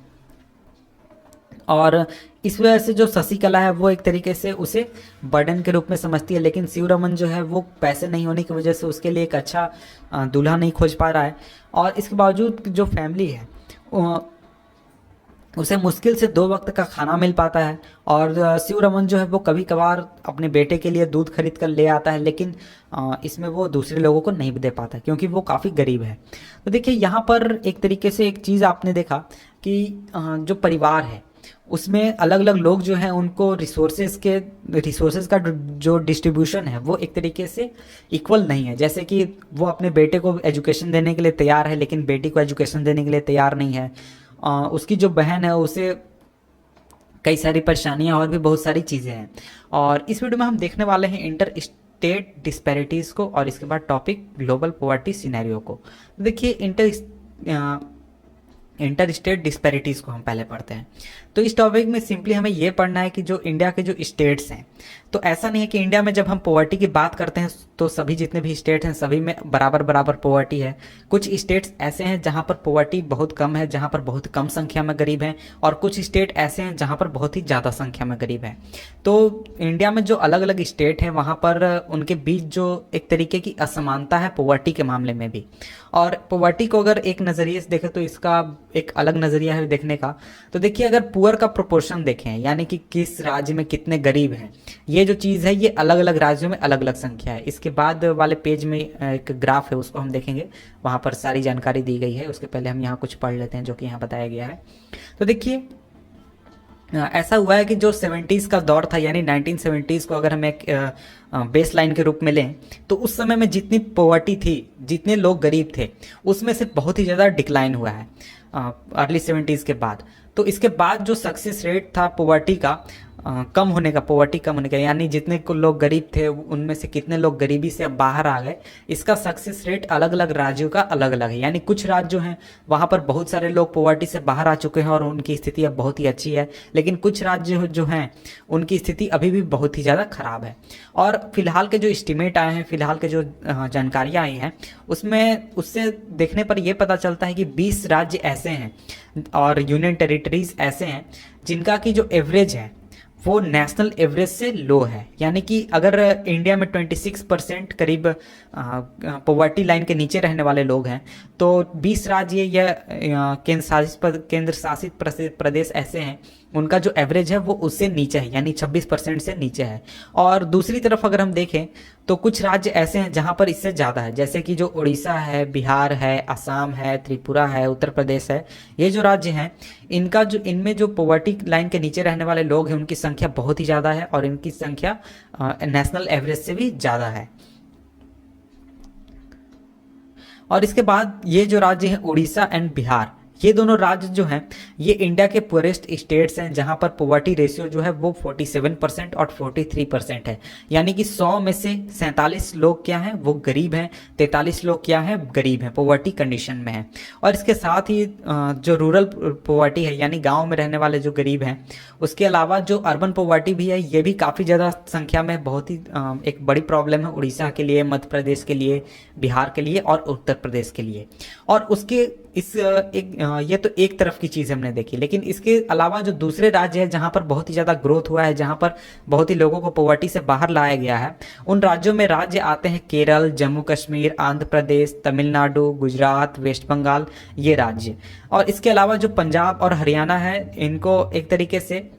और इस वजह से जो शशिकला है वो एक तरीके से उसे बर्डन के रूप में समझती है। लेकिन शिव रमन जो है वो पैसे नहीं होने की वजह से उसके लिए एक अच्छा दूल्हा नहीं खोज पा रहा है। और इसके बावजूद जो फैमिली है उसे मुश्किल से 2 वक्त का खाना मिल पाता है। और शिव रमन जो है वो कभी कभार अपने बेटे के लिए दूध खरीद कर ले आता है, लेकिन इसमें वो दूसरे लोगों को नहीं दे पाता क्योंकि वो काफ़ी गरीब है। तो देखिए, यहाँ पर एक तरीके से एक चीज़ आपने देखा कि जो परिवार है उसमें अलग अलग लोग जो हैं उनको रिसोर्सेज का जो डिस्ट्रीब्यूशन है वो एक तरीके से इक्वल नहीं है। जैसे कि वो अपने बेटे को एजुकेशन देने के लिए तैयार है, लेकिन बेटी को एजुकेशन देने के लिए तैयार नहीं है। उसकी जो बहन है उसे कई सारी परेशानियां और भी बहुत सारी चीज़ें हैं। और इस वीडियो में हम देखने वाले हैं इंटर स्टेट डिस्पैरिटीज़ को, और इसके बाद टॉपिक ग्लोबल पॉवर्टी सिनेरियो को। देखिए, इंटर स्टेट डिस्पैरिटीज़ को हम पहले पढ़ते हैं। तो इस टॉपिक में सिंपली हमें ये पढ़ना है कि जो इंडिया के जो स्टेट्स हैं, तो ऐसा नहीं है कि इंडिया में जब हम पॉवर्टी की बात करते हैं तो सभी जितने भी स्टेट हैं सभी में बराबर बराबर पॉवर्टी है। कुछ स्टेट्स ऐसे हैं जहां पर पॉवर्टी बहुत कम है, जहां पर बहुत कम संख्या में गरीब हैं, और कुछ स्टेट ऐसे हैं जहां पर बहुत ही ज़्यादा संख्या में गरीब हैं। तो इंडिया में जो अलग अलग स्टेट हैं वहाँ पर उनके बीच जो एक तरीके की असमानता है पॉवर्टी के मामले में भी। और पॉवर्टी को अगर एक नज़रिए से देखें तो इसका एक अलग नज़रिया है देखने का। तो देखिए, अगर पुअर का प्रोपोर्शन देखें यानी कि किस राज्य में कितने गरीब हैं, ये जो चीज़ है ये अलग अलग राज्यों में अलग अलग संख्या है। इसके बाद वाले पेज में एक ग्राफ है उसको हम देखेंगे, वहाँ पर सारी जानकारी दी गई है। उसके पहले हम यहाँ कुछ पढ़ लेते हैं जो कि यहाँ बताया गया है। तो देखिए, ऐसा हुआ है कि जो 70s का दौर था यानी 1970s को अगर हम एक बेस लाइन के रूप में लें तो उस समय में जितनी पॉवर्टी थी, जितने लोग गरीब थे, उसमें से बहुत ही ज़्यादा डिक्लाइन हुआ है अर्ली 70s के बाद। तो इसके बाद जो सक्सेस रेट था पॉवर्टी का कम होने का, पॉवर्टी कम होने का, यानी जितने को लोग गरीब थे उनमें से कितने लोग गरीबी से अब बाहर आ गए, इसका सक्सेस रेट अलग अलग राज्यों का अलग अलग है। यानी कुछ राज्य जो हैं वहाँ पर बहुत सारे लोग पॉवर्टी से बाहर आ चुके हैं और उनकी स्थिति अब बहुत ही अच्छी है, लेकिन कुछ राज्य जो हैं उनकी स्थिति अभी भी बहुत ही ज़्यादा खराब है। और फिलहाल के जो एस्टिमेट आए हैं, फिलहाल के जो जानकारियाँ आई हैं, उससे देखने पर यह पता चलता है कि 20 राज्य ऐसे हैं और यूनियन टेरिटरीज ऐसे हैं जिनका की जो एवरेज है वो नेशनल एवरेज से लो है। यानी कि अगर इंडिया में 26% करीब पॉवर्टी लाइन के नीचे रहने वाले लोग हैं, तो 20 राज्य या केंद्र शासित प्रदेश ऐसे हैं उनका जो एवरेज है वो उससे नीचे है, यानी 26% से नीचे है। और दूसरी तरफ अगर हम देखें तो कुछ राज्य ऐसे हैं जहां पर इससे ज़्यादा है, जैसे कि जो उड़ीसा है, बिहार है, असम है, त्रिपुरा है, उत्तर प्रदेश है। ये जो राज्य हैं इनमें जो पॉवर्टी लाइन के नीचे रहने वाले लोग हैं उनकी संख्या बहुत ही ज़्यादा है और इनकी संख्या नेशनल एवरेज से भी ज़्यादा है। और इसके बाद ये जो राज्य हैं उड़ीसा एंड बिहार, ये दोनों राज्य जो हैं ये इंडिया के पुअरेस्ट स्टेट्स हैं जहां पर पॉवर्टी रेशियो जो है वो 47% और 43% है। यानी कि 100 में से 47 लोग क्या हैं वो गरीब हैं, 43 लोग क्या हैं गरीब हैं, पॉवर्टी कंडीशन में हैं। और इसके साथ ही जो रूरल पॉवर्टी है यानी गाँव में रहने वाले जो गरीब हैं, उसके अलावा जो अर्बन पॉवर्टी भी है ये भी काफ़ी ज़्यादा संख्या में बहुत ही एक बड़ी प्रॉब्लम है उड़ीसा के लिए, मध्य प्रदेश के लिए, बिहार के लिए और उत्तर प्रदेश के लिए। और उसके ये तो एक तरफ की चीज़ हमने देखी, लेकिन इसके अलावा जो दूसरे राज्य है जहां पर बहुत ही ज़्यादा ग्रोथ हुआ है, जहां पर बहुत ही लोगों को पॉवर्टी से बाहर लाया गया है, उन राज्यों में राज्य आते हैं केरल, जम्मू कश्मीर, आंध्र प्रदेश, तमिलनाडु, गुजरात, वेस्ट बंगाल, ये राज्य। और इसके अलावा जो पंजाब और हरियाणा है इनको एक तरीके से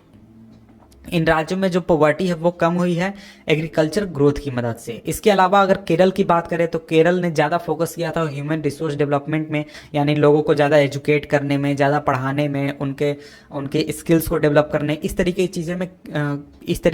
इन राज्यों में जो पॉवर्टी है वो कम हुई है एग्रीकल्चर ग्रोथ की मदद से। इसके अलावा अगर केरल की बात करें तो केरल ने ज़्यादा फोकस किया था ह्यूमन रिसोर्स डेवलपमेंट में, यानी लोगों को ज़्यादा एजुकेट करने में, ज़्यादा पढ़ाने में, उनके स्किल्स को डेवलप करने, इस तरीके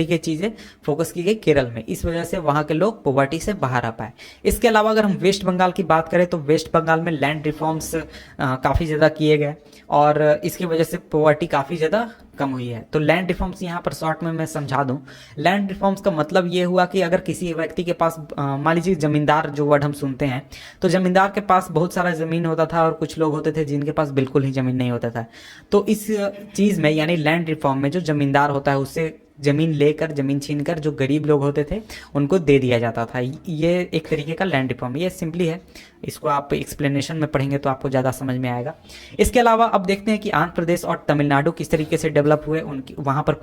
की चीज़ें फोकस की गई केरल में। इस वजह से वहाँ के लोग पॉवर्टी से बाहर आ पाए। इसके अलावा अगर हम वेस्ट बंगाल की बात करें तो वेस्ट बंगाल में लैंड रिफॉर्म्स काफ़ी ज़्यादा किए गए और इसकी वजह से पॉवर्टी काफ़ी ज़्यादा कम हुई है। तो लैंड रिफॉर्म्स यहाँ पर शॉर्ट में मैं समझा दूं, लैंड रिफॉर्म्स का मतलब ये हुआ कि अगर किसी व्यक्ति के पास मान लीजिए जमींदार जो वर्ड हम सुनते हैं, तो जमींदार के पास बहुत सारा ज़मीन होता था और कुछ लोग होते थे जिनके पास बिल्कुल ही ज़मीन नहीं होता था। तो इस चीज़ में यानी लैंड रिफॉर्म में जो जमींदार होता है उससे ज़मीन छीनकर जो गरीब लोग होते थे उनको दे दिया जाता था। ये एक तरीके का लैंड रिफॉर्म, ये सिंपली है, इसको आप एक्सप्लेनेशन में पढ़ेंगे तो आपको ज़्यादा समझ में आएगा। इसके अलावा अब देखते हैं कि आंध्र प्रदेश और तमिलनाडु किस तरीके से डेवलप हुए, उनकी वहाँ पर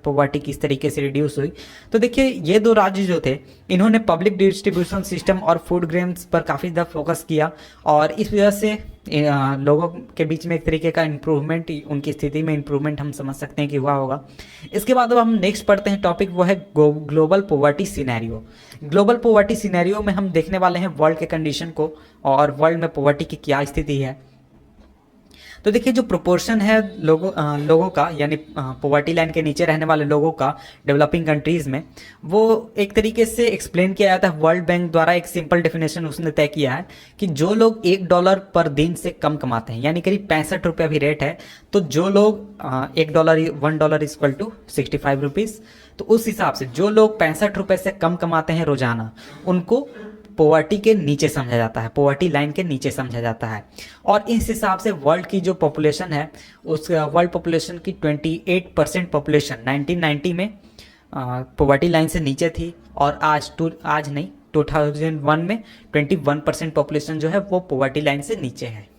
पॉवर्टी किस तरीके से रिड्यूस हुई। तो देखिए ये दो राज्य जो थे इन्होंने पब्लिक डिस्ट्रीब्यूशन सिस्टम और फूड ग्रेन्स पर काफ़ी ज़्यादा फोकस किया और इस वजह से लोगों के बीच में एक तरीके का इम्प्रूवमेंट, उनकी स्थिति में इम्प्रूवमेंट हम समझ सकते हैं कि हुआ होगा। इसके बाद अब हम नेक्स्ट पढ़ते हैं टॉपिक, वो है global poverty scenario. Global poverty scenario में हम देखने वाले हैं वर्ल्ड के कंडीशन को और वर्ल्ड में पॉवर्टी की क्या स्थिति है। तो देखिए जो प्रोपोर्शन है लोगों का यानी पॉवर्टी लाइन के नीचे रहने वाले लोगों का डेवलपिंग कंट्रीज़ में, वो एक तरीके से एक्सप्लेन किया जाता है वर्ल्ड बैंक द्वारा। एक सिंपल डेफिनेशन उसने तय किया है कि जो लोग $1 पर दिन से कम कमाते हैं, यानी करीब 65 रुपये भी रेट है, तो जो लोग $1 इक्वल टू 65 रुपीज़, तो उस हिसाब से जो लोग 65 रुपये से कम कमाते हैं रोजाना उनको पॉवर्टी के नीचे समझा जाता है, पॉवर्टी लाइन के नीचे समझा जाता है। और इस हिसाब से वर्ल्ड की जो पॉपुलेशन है उस वर्ल्ड पॉपुलेशन की 28% पॉपुलेशन 1990 में पॉवर्टी लाइन से नीचे थी और आज 2001 में 21% पॉपुलेशन जो है वो पॉवर्टी लाइन से नीचे है।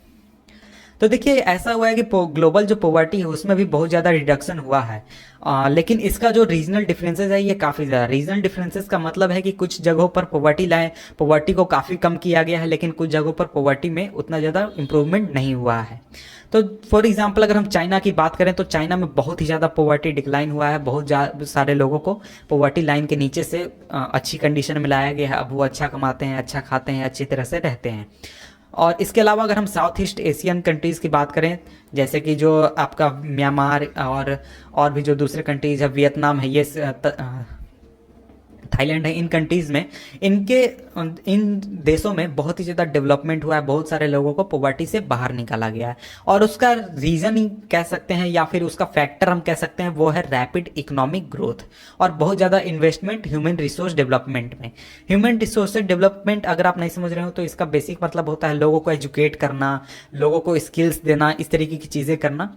तो देखिए ऐसा हुआ है कि ग्लोबल जो पॉवर्टी है उसमें भी बहुत ज़्यादा रिडक्शन हुआ है, लेकिन इसका जो रीजनल डिफरेंसेस है ये काफ़ी ज़्यादा। रीजनल डिफरेंसेस का मतलब है कि कुछ जगहों पर पॉवर्टी को काफ़ी कम किया गया है, लेकिन कुछ जगहों पर पॉवर्टी में उतना ज़्यादा इम्प्रूवमेंट नहीं हुआ है। तो फॉर एग्जांपल अगर हम चाइना की बात करें तो चाइना में बहुत ही ज़्यादा पॉवर्टी डिक्लाइन हुआ है, बहुत सारे लोगों को पॉवर्टी लाइन के नीचे से अच्छी कंडीशन में लाया गया है। अब वो अच्छा कमाते हैं, अच्छा खाते हैं, अच्छी तरह से रहते हैं। और इसके अलावा अगर हम साउथ ईस्ट एशियन कंट्रीज़ की बात करें, जैसे कि जो आपका म्यांमार और भी जो दूसरे कंट्रीज़ है, वियतनाम है, ये थाईलैंड है, इन कंट्रीज़ में इनके इन देशों में बहुत ही ज़्यादा डेवलपमेंट हुआ है, बहुत सारे लोगों को पॉवर्टी से बाहर निकाला गया है। और उसका रीज़न ही कह सकते हैं या फिर उसका फैक्टर हम कह सकते हैं वो है रैपिड इकोनॉमिक ग्रोथ और बहुत ज़्यादा इन्वेस्टमेंट ह्यूमन रिसोर्स डेवलपमेंट में। ह्यूमन रिसोर्स डेवलपमेंट अगर आप नहीं समझ रहे हो तो इसका बेसिक मतलब होता है लोगों को एजुकेट करना, लोगों को स्किल्स देना, इस तरीके की चीज़ें करना।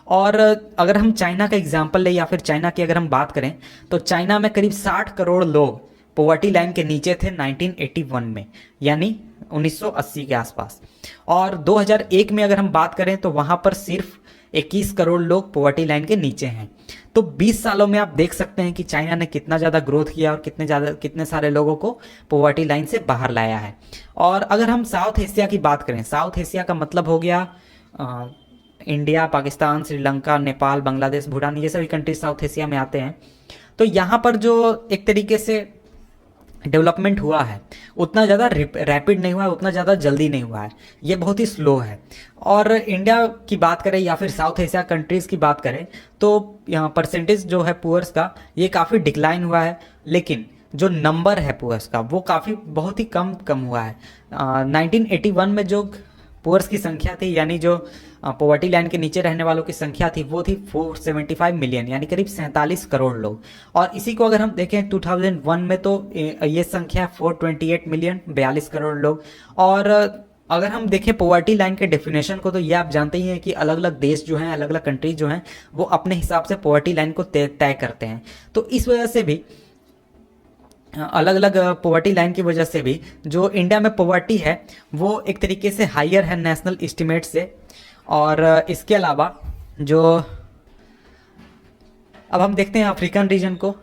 और अगर हम चाइना का एग्जाम्पल लें या फिर चाइना की अगर हम बात करें तो चाइना में करीब 60 करोड़ लोग पॉवर्टी लाइन के नीचे थे 1981 में, यानी 1980 के आसपास। और 2001 में अगर हम बात करें तो वहाँ पर सिर्फ 21 करोड़ लोग पॉवर्टी लाइन के नीचे हैं। तो 20 सालों में आप देख सकते हैं कि चाइना ने कितना ज़्यादा ग्रोथ किया और कितने सारे लोगों को पॉवर्टी लाइन से बाहर लाया है। और अगर हम साउथ एशिया की बात करें, साउथ एशिया का मतलब हो गया इंडिया, पाकिस्तान, श्रीलंका, नेपाल, बांग्लादेश, भूटान, ये सभी कंट्रीज साउथ एशिया में आते हैं। तो यहाँ पर जो एक तरीके से डेवलपमेंट हुआ है उतना ज़्यादा रैपिड नहीं हुआ है, उतना ज़्यादा जल्दी नहीं हुआ है, ये बहुत ही स्लो है। और इंडिया की बात करें या फिर साउथ एशिया कंट्रीज़ की बात करें तो यहाँ परसेंटेज जो है पुअर्स का ये काफ़ी डिक्लाइन हुआ है, लेकिन जो नंबर है पुअर्स का वो काफ़ी बहुत ही कम हुआ है। 1981 में जो पुअर्स की संख्या थी, यानी जो पॉवर्टी लाइन के नीचे रहने वालों की संख्या थी वो थी 475 मिलियन, यानी करीब 47 करोड़ लोग। और इसी को अगर हम देखें 2001 में तो ये संख्या 428 मिलियन, 42 करोड़ लोग। और अगर हम देखें पॉवर्टी लाइन के डेफिनेशन को तो ये आप जानते ही हैं कि अलग अलग देश जो हैं, अलग अलग कंट्रीज जो हैं वो अपने हिसाब से पॉवर्टी लाइन को तय करते हैं। तो इस वजह से भी अलग अलग पॉवर्टी लाइन की वजह से भी जो इंडिया में पॉवर्टी है वो एक तरीके से हायर है नेशनल एस्टिमेट से। और इसके अलावा जो अब हम देखते हैं अफ्रीकन रीजन को,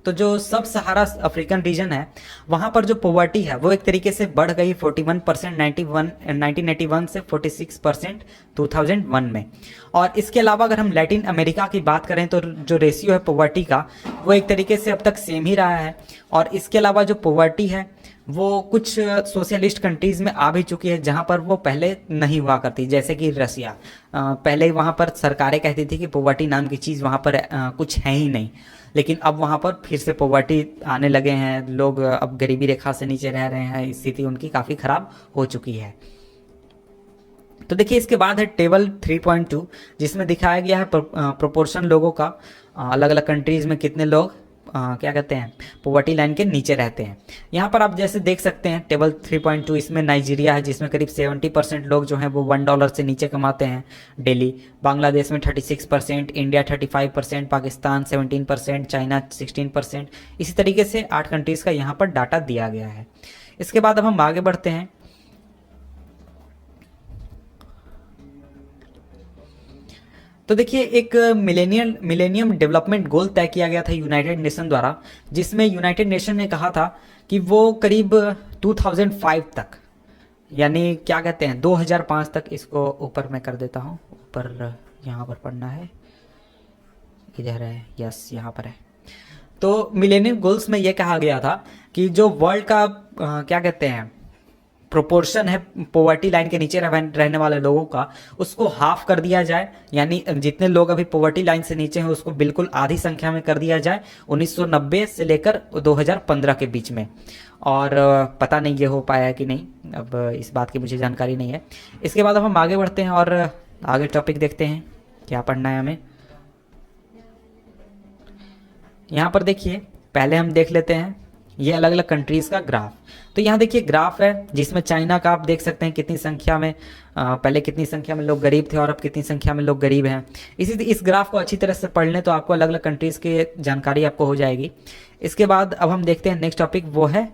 तो जो सब सहारा अफ्रीकन रीजन है वहाँ पर जो पॉवर्टी है वो एक तरीके से बढ़ गई 41% 1981 से 46% 2001 में। और इसके अलावा अगर हम लैटिन अमेरिका की बात करें तो जो रेशियो है पॉवर्टी का वो एक तरीके से अब तक सेम ही रहा है। और इसके अलावा जो पॉवर्टी है वो कुछ सोशलिस्ट कंट्रीज़ में आ भी चुकी है जहाँ पर वो पहले नहीं हुआ करती, जैसे कि रसिया। पहले वहाँ पर सरकारें कहती थी कि पॉवर्टी नाम की चीज़ वहाँ पर कुछ है ही नहीं, लेकिन अब वहाँ पर फिर से पॉवर्टी आने लगे हैं, लोग अब गरीबी रेखा से नीचे रह रहे हैं, स्थिति उनकी काफ़ी ख़राब हो चुकी है। तो देखिए इसके बाद है टेबल 3.2 जिसमें दिखाया गया है प्रोपोर्शन लोगों का, अलग अलग कंट्रीज़ में कितने लोग क्या कहते हैं पॉवर्टी लाइन के नीचे रहते हैं। यहाँ पर आप जैसे देख सकते हैं टेबल 3.2, इसमें नाइजीरिया है जिसमें करीब 70% लोग जो हैं वो $1 से नीचे कमाते हैं डेली। बांग्लादेश में 36%, इंडिया 35%, पाकिस्तान 17%, चाइना 16%। इसी तरीके से 8 कंट्रीज़ का यहाँ पर डाटा दिया गया है। इसके बाद अब हम आगे बढ़ते हैं। तो देखिए एक मिलेनियम डेवलपमेंट गोल तय किया गया था यूनाइटेड नेशन द्वारा, जिसमें यूनाइटेड नेशन ने कहा था कि वो करीब 2005 तक, यानी क्या कहते हैं 2005 तक, इसको ऊपर मैं कर देता हूँ, ऊपर यहाँ पर पढ़ना है, इधर है, यस यहाँ पर है। तो मिलेनियम गोल्स में ये कहा गया था कि जो वर्ल्ड का क्या कहते हैं प्रोपोर्शन है पॉवर्टी लाइन के नीचे रहने वाले लोगों का, उसको हाफ कर दिया जाए, यानी जितने लोग अभी पॉवर्टी लाइन से नीचे हैं उसको बिल्कुल आधी संख्या में कर दिया जाए 1990 से लेकर 2015 के बीच में। और पता नहीं ये हो पाया कि नहीं, अब इस बात की मुझे जानकारी नहीं है। इसके बाद अब हम आगे बढ़ते हैं और आगे टॉपिक देखते हैं क्या पढ़ना है हमें। यहाँ पर देखिए पहले हम देख लेते हैं ये अलग अलग कंट्रीज़ का ग्राफ। तो यहाँ देखिए ग्राफ है जिसमें चाइना का आप देख सकते हैं कितनी संख्या में पहले कितनी संख्या में लोग गरीब थे और अब कितनी संख्या में लोग गरीब हैं। इस ग्राफ को अच्छी तरह से पढ़ लें तो आपको अलग अलग कंट्रीज़ की जानकारी आपको हो जाएगी। इसके बाद अब हम देखते हैं नेक्स्ट टॉपिक, वो है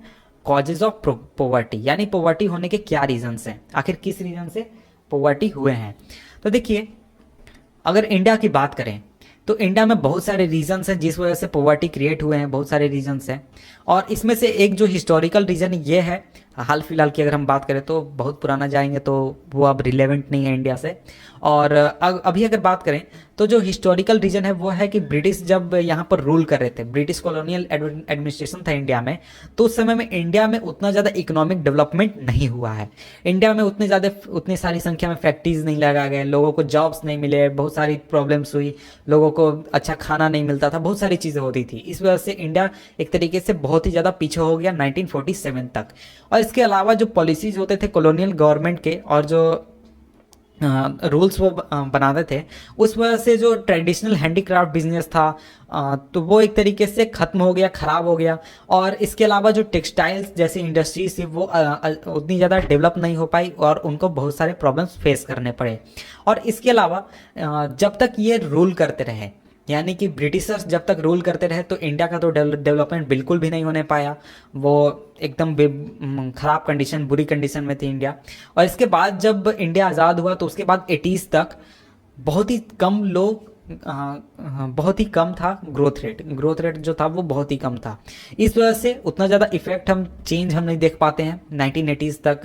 कॉजेज ऑफ पॉवर्टी, यानी पॉवर्टी होने के क्या रीजन्स हैं, आखिर किस रीज़न से पॉवर्टी हुए हैं। तो देखिए अगर इंडिया की बात करें तो इंडिया में बहुत सारे रीजन्स हैं जिस वजह से पॉवर्टी क्रिएट हुए हैं, बहुत सारे रीजन्स हैं। और इसमें से एक जो हिस्टोरिकल रीज़न ये है हाल फिलहाल की अगर हम बात करें तो बहुत पुराना जाएंगे तो वो अब रिलेवेंट नहीं है इंडिया से। और अभी अगर बात करें तो जो हिस्टोरिकल रीजन है वो है कि ब्रिटिश जब यहाँ पर रूल कर रहे थे, ब्रिटिश कॉलोनियल एडमिनिस्ट्रेशन था इंडिया में, तो उस समय में इंडिया में उतना ज़्यादा इकोनॉमिक डेवलपमेंट नहीं हुआ है। इंडिया में उतनी सारी संख्या में फैक्ट्रीज नहीं लगा गए, लोगों को जॉब्स नहीं मिले, बहुत सारी प्रॉब्लम्स हुई, लोगों को अच्छा खाना नहीं मिलता था, बहुत सारी चीज़ें होती थी। इस वजह से इंडिया एक तरीके से बहुत ही ज़्यादा पीछे हो गया 1947 तक। और इसके अलावा जो पॉलिसीज होते थे कॉलोनियल गवर्नमेंट के और जो रूल्स वो बनाते थे, उस वजह से जो ट्रेडिशनल हैंडीक्राफ्ट बिजनेस था तो वो एक तरीके से ख़त्म हो गया, ख़राब हो गया। और इसके अलावा जो टेक्सटाइल्स जैसी इंडस्ट्रीज थी वो उतनी ज़्यादा डेवलप नहीं हो पाई और उनको बहुत सारे प्रॉब्लम्स फेस करने पड़े। और इसके अलावा जब तक ये रूल करते रहे, यानी कि ब्रिटिशर्स जब तक रूल करते रहे, तो इंडिया का तो डेवलपमेंट बिल्कुल भी नहीं होने पाया। वो एकदम ख़राब कंडीशन, बुरी कंडीशन में थी इंडिया। और इसके बाद जब इंडिया आज़ाद हुआ तो उसके बाद 80s तक बहुत ही कम लोग बहुत ही कम था ग्रोथ रेट जो था वो बहुत ही कम था। इस वजह से उतना ज़्यादा इफेक्ट चेंज हम नहीं देख पाते हैं 1980s तक।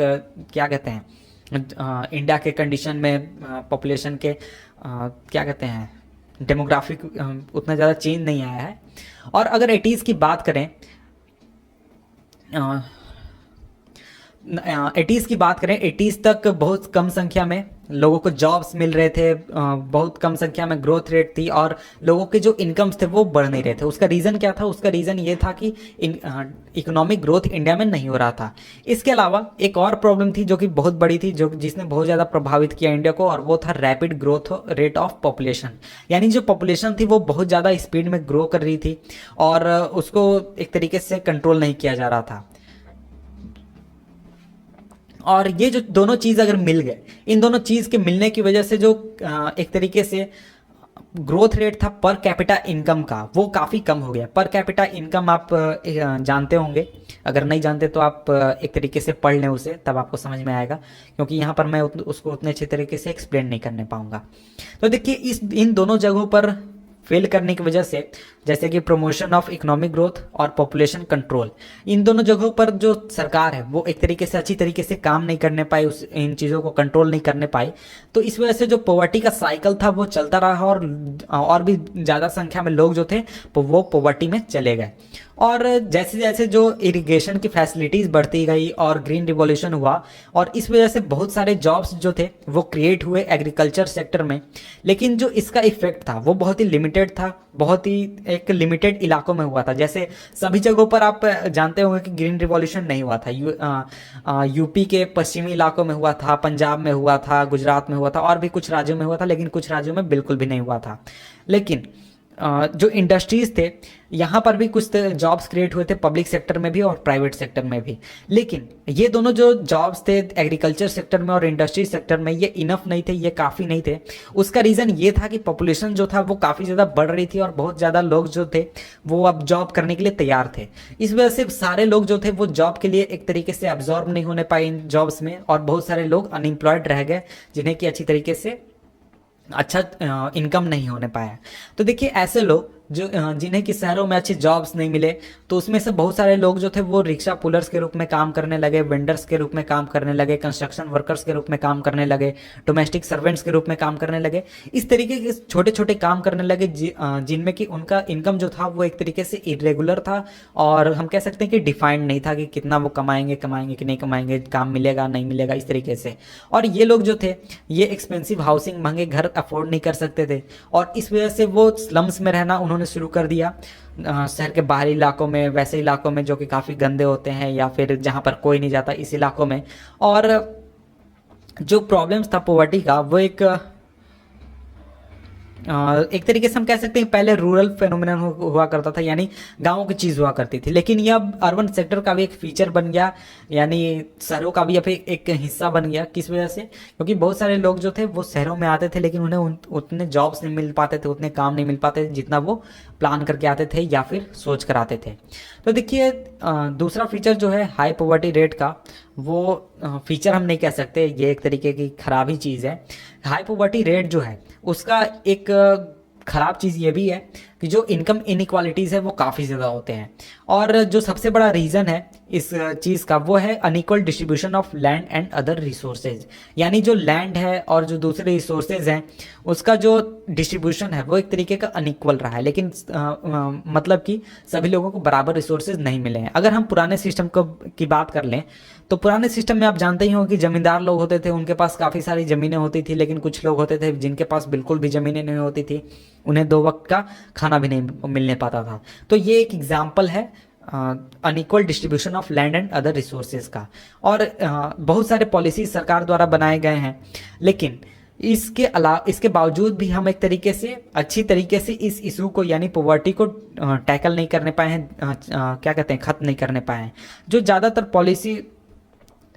क्या कहते हैं, इंडिया के कंडीशन में पॉपुलेशन के क्या कहते हैं, डेमोग्राफिक उतना ज़्यादा चेंज नहीं आया है। और अगर 80s की बात करें, 80s की बात करें, 80s तक बहुत कम संख्या में लोगों को जॉब्स मिल रहे थे, बहुत कम संख्या में ग्रोथ रेट थी और लोगों के जो इनकम्स थे वो बढ़ नहीं रहे थे। उसका रीज़न क्या था? उसका रीज़न ये था कि इकोनॉमिक ग्रोथ इंडिया में नहीं हो रहा था। इसके अलावा एक और प्रॉब्लम थी जो कि बहुत बड़ी थी, जो जिसने बहुत ज़्यादा प्रभावित किया इंडिया को, और वो था rapid growth rate of population. यानी जो पॉपुलेशन थी वो बहुत ज़्यादा स्पीड में ग्रो कर रही थी और उसको एक तरीके से कंट्रोल नहीं किया जा रहा था। और ये जो दोनों चीज़ अगर मिल गए, इन दोनों चीज़ के मिलने की वजह से जो एक तरीके से ग्रोथ रेट था पर कैपिटा इनकम का, वो काफ़ी कम हो गया। पर कैपिटा इनकम आप जानते होंगे, अगर नहीं जानते तो आप एक तरीके से पढ़ लें उसे, तब आपको समझ में आएगा, क्योंकि यहाँ पर मैं उसको उतने अच्छे तरीके से एक्सप्लेन नहीं करने पाऊंगा। तो देखिए, इन दोनों जगहों पर फेल करने की वजह से, जैसे कि प्रमोशन ऑफ इकोनॉमिक ग्रोथ और पॉपुलेशन कंट्रोल, इन दोनों जगहों पर जो सरकार है वो एक तरीके से अच्छी तरीके से काम नहीं करने पाई, इन चीज़ों को कंट्रोल नहीं करने पाई। तो इस वजह से जो पॉवर्टी का साइकिल था वो चलता रहा और भी ज़्यादा संख्या में लोग जो थे वो पॉवर्टी में चले गए। और जैसे जैसे जो इरिगेशन की फैसिलिटीज़ बढ़ती गई और ग्रीन रिवॉल्यूशन हुआ, और इस वजह से बहुत सारे जॉब्स जो थे वो क्रिएट हुए एग्रीकल्चर सेक्टर में। लेकिन जो इसका इफेक्ट था वो बहुत ही लिमिटेड था, बहुत ही एक लिमिटेड इलाकों में हुआ था। जैसे सभी जगहों पर आप जानते होंगे कि ग्रीन रिवॉल्यूशन नहीं हुआ था। यूपी के पश्चिमी इलाकों में हुआ था, पंजाब में हुआ था, गुजरात में हुआ था और भी कुछ राज्यों में हुआ था, लेकिन कुछ राज्यों में बिल्कुल भी नहीं हुआ था। लेकिन जो इंडस्ट्रीज थे यहाँ पर भी कुछ जॉब्स क्रिएट हुए थे, पब्लिक सेक्टर में भी और प्राइवेट सेक्टर में भी। लेकिन ये दोनों जो जॉब्स थे एग्रीकल्चर सेक्टर में और इंडस्ट्री सेक्टर में, ये इनफ नहीं थे, ये काफ़ी नहीं थे। उसका रीज़न ये था कि पॉपुलेशन जो था वो काफ़ी ज़्यादा बढ़ रही थी और बहुत ज़्यादा लोग जो थे वो अब जॉब करने के लिए तैयार थे। इस वजह से सारे लोग जो थे वो जॉब के लिए एक तरीके से एब्जॉर्ब नहीं होने पाए इन जॉब्स में, और बहुत सारे लोग अनएम्प्लॉयड रह गए जिन्हें कि अच्छी तरीके से अच्छा इनकम नहीं होने पाया। तो देखिए, ऐसे लोग जो जिन्हें कि शहरों में अच्छी जॉब्स नहीं मिले, तो उसमें से बहुत सारे लोग जो थे वो रिक्शा पुलर्स के रूप में काम करने लगे, वेंडर्स के रूप में काम करने लगे, कंस्ट्रक्शन वर्कर्स के रूप में काम करने लगे, डोमेस्टिक सर्वेंट्स के रूप में काम करने लगे। इस तरीके के छोटे छोटे काम करने लगे जिनमें कि उनका इनकम जो था वो एक तरीके से इरेगुलर था, और हम कह सकते हैं कि डिफाइंड नहीं था कि कितना वो कमाएंगे कि नहीं कमाएंगे, काम मिलेगा नहीं मिलेगा, इस तरीके से। और ये लोग जो थे ये एक्सपेंसिव हाउसिंग, महंगे घर अफोर्ड नहीं कर सकते थे, और इस वजह से वो स्लम्स में रहना उन्होंने शुरू कर दिया। शहर के बाहरी इलाकों में, वैसे इलाकों में जो कि काफ़ी गंदे होते हैं या फिर जहाँ पर कोई नहीं जाता, इस इलाकों में। और जो प्रॉब्लम्स था पॉवर्टी का वो एक तरीके से हम कह सकते हैं पहले रूरल फेनोमेनन हुआ करता था, यानी गांवों की चीज़ हुआ करती थी, लेकिन ये अब अर्बन सेक्टर का भी एक फीचर बन गया, यानी शहरों का भी अब एक हिस्सा बन गया। किस वजह से? क्योंकि बहुत सारे लोग जो थे वो शहरों में आते थे, लेकिन उन्हें उतने जॉब्स नहीं मिल पाते थे, उतने काम नहीं मिल पाते थे जितना वो प्लान करके आते थे या फिर सोच कर आते थे। तो देखिए, दूसरा फीचर जो है हाई पॉवर्टी रेट का, वो फीचर हम नहीं कह सकते, ये एक तरीके की खराब ही चीज़ है। हाई पॉवर्टी रेट जो है उसका एक खराब चीज़ ये भी है कि जो इनकम इनइक्वालिटीज़ है वो काफ़ी ज़्यादा होते हैं। और जो सबसे बड़ा रीज़न है इस चीज़ का वो है unequal distribution of land and other resources, यानी जो लैंड है और जो दूसरे रिसोर्सेज हैं उसका जो डिस्ट्रीब्यूशन है वो एक तरीके का अनइक्वल रहा है, लेकिन मतलब कि सभी लोगों को बराबर रिसोर्सेज नहीं मिले हैं। अगर हम पुराने सिस्टम को की बात कर लें तो पुराने सिस्टम में आप जानते ही हो कि जमींदार लोग होते थे, उनके पास काफ़ी सारी ज़मीनें होती थी, लेकिन कुछ लोग होते थे जिनके पास बिल्कुल भी ज़मीनें नहीं होती थी, उन्हें 2 वक्त का खाना भी नहीं मिलने पाता था। तो ये एक एग्जाम्पल है unequal distribution of land and other resources का। और बहुत सारे पॉलिसी सरकार द्वारा बनाए गए हैं, लेकिन इसके बावजूद भी हम एक तरीके से अच्छी तरीके से इस इशू को यानी पॉवर्टी को टैकल नहीं करने पाए हैं, क्या कहते हैं, खत्म नहीं करने पाए हैं। जो ज़्यादातर पॉलिसी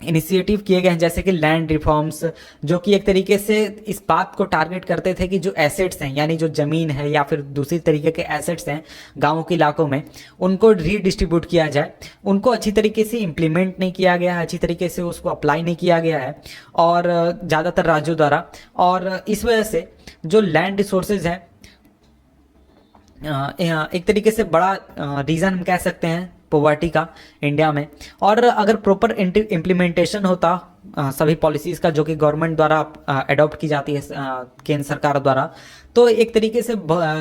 इनिशिएटिव किए गए हैं जैसे कि लैंड रिफॉर्म्स, जो कि एक तरीके से इस बात को टारगेट करते थे कि जो एसेट्स हैं यानी जो ज़मीन है या फिर दूसरी तरीके के एसेट्स हैं गाँवों के इलाकों में, उनको रीडिस्ट्रीब्यूट किया जाए, उनको अच्छी तरीके से इम्प्लीमेंट नहीं किया गया है, अच्छी तरीके से उसको अप्लाई नहीं किया गया है और ज़्यादातर राज्यों द्वारा। और इस वजह से जो लैंड रिसोर्सेज हैं एक तरीके से बड़ा रीज़न हम कह सकते हैं पॉवर्टी का इंडिया में। और अगर प्रॉपर इम्प्लीमेंटेशन होता सभी पॉलिसीज़ का जो कि गवर्नमेंट द्वारा अडॉप्ट की जाती है केंद्र सरकार द्वारा, तो एक तरीके से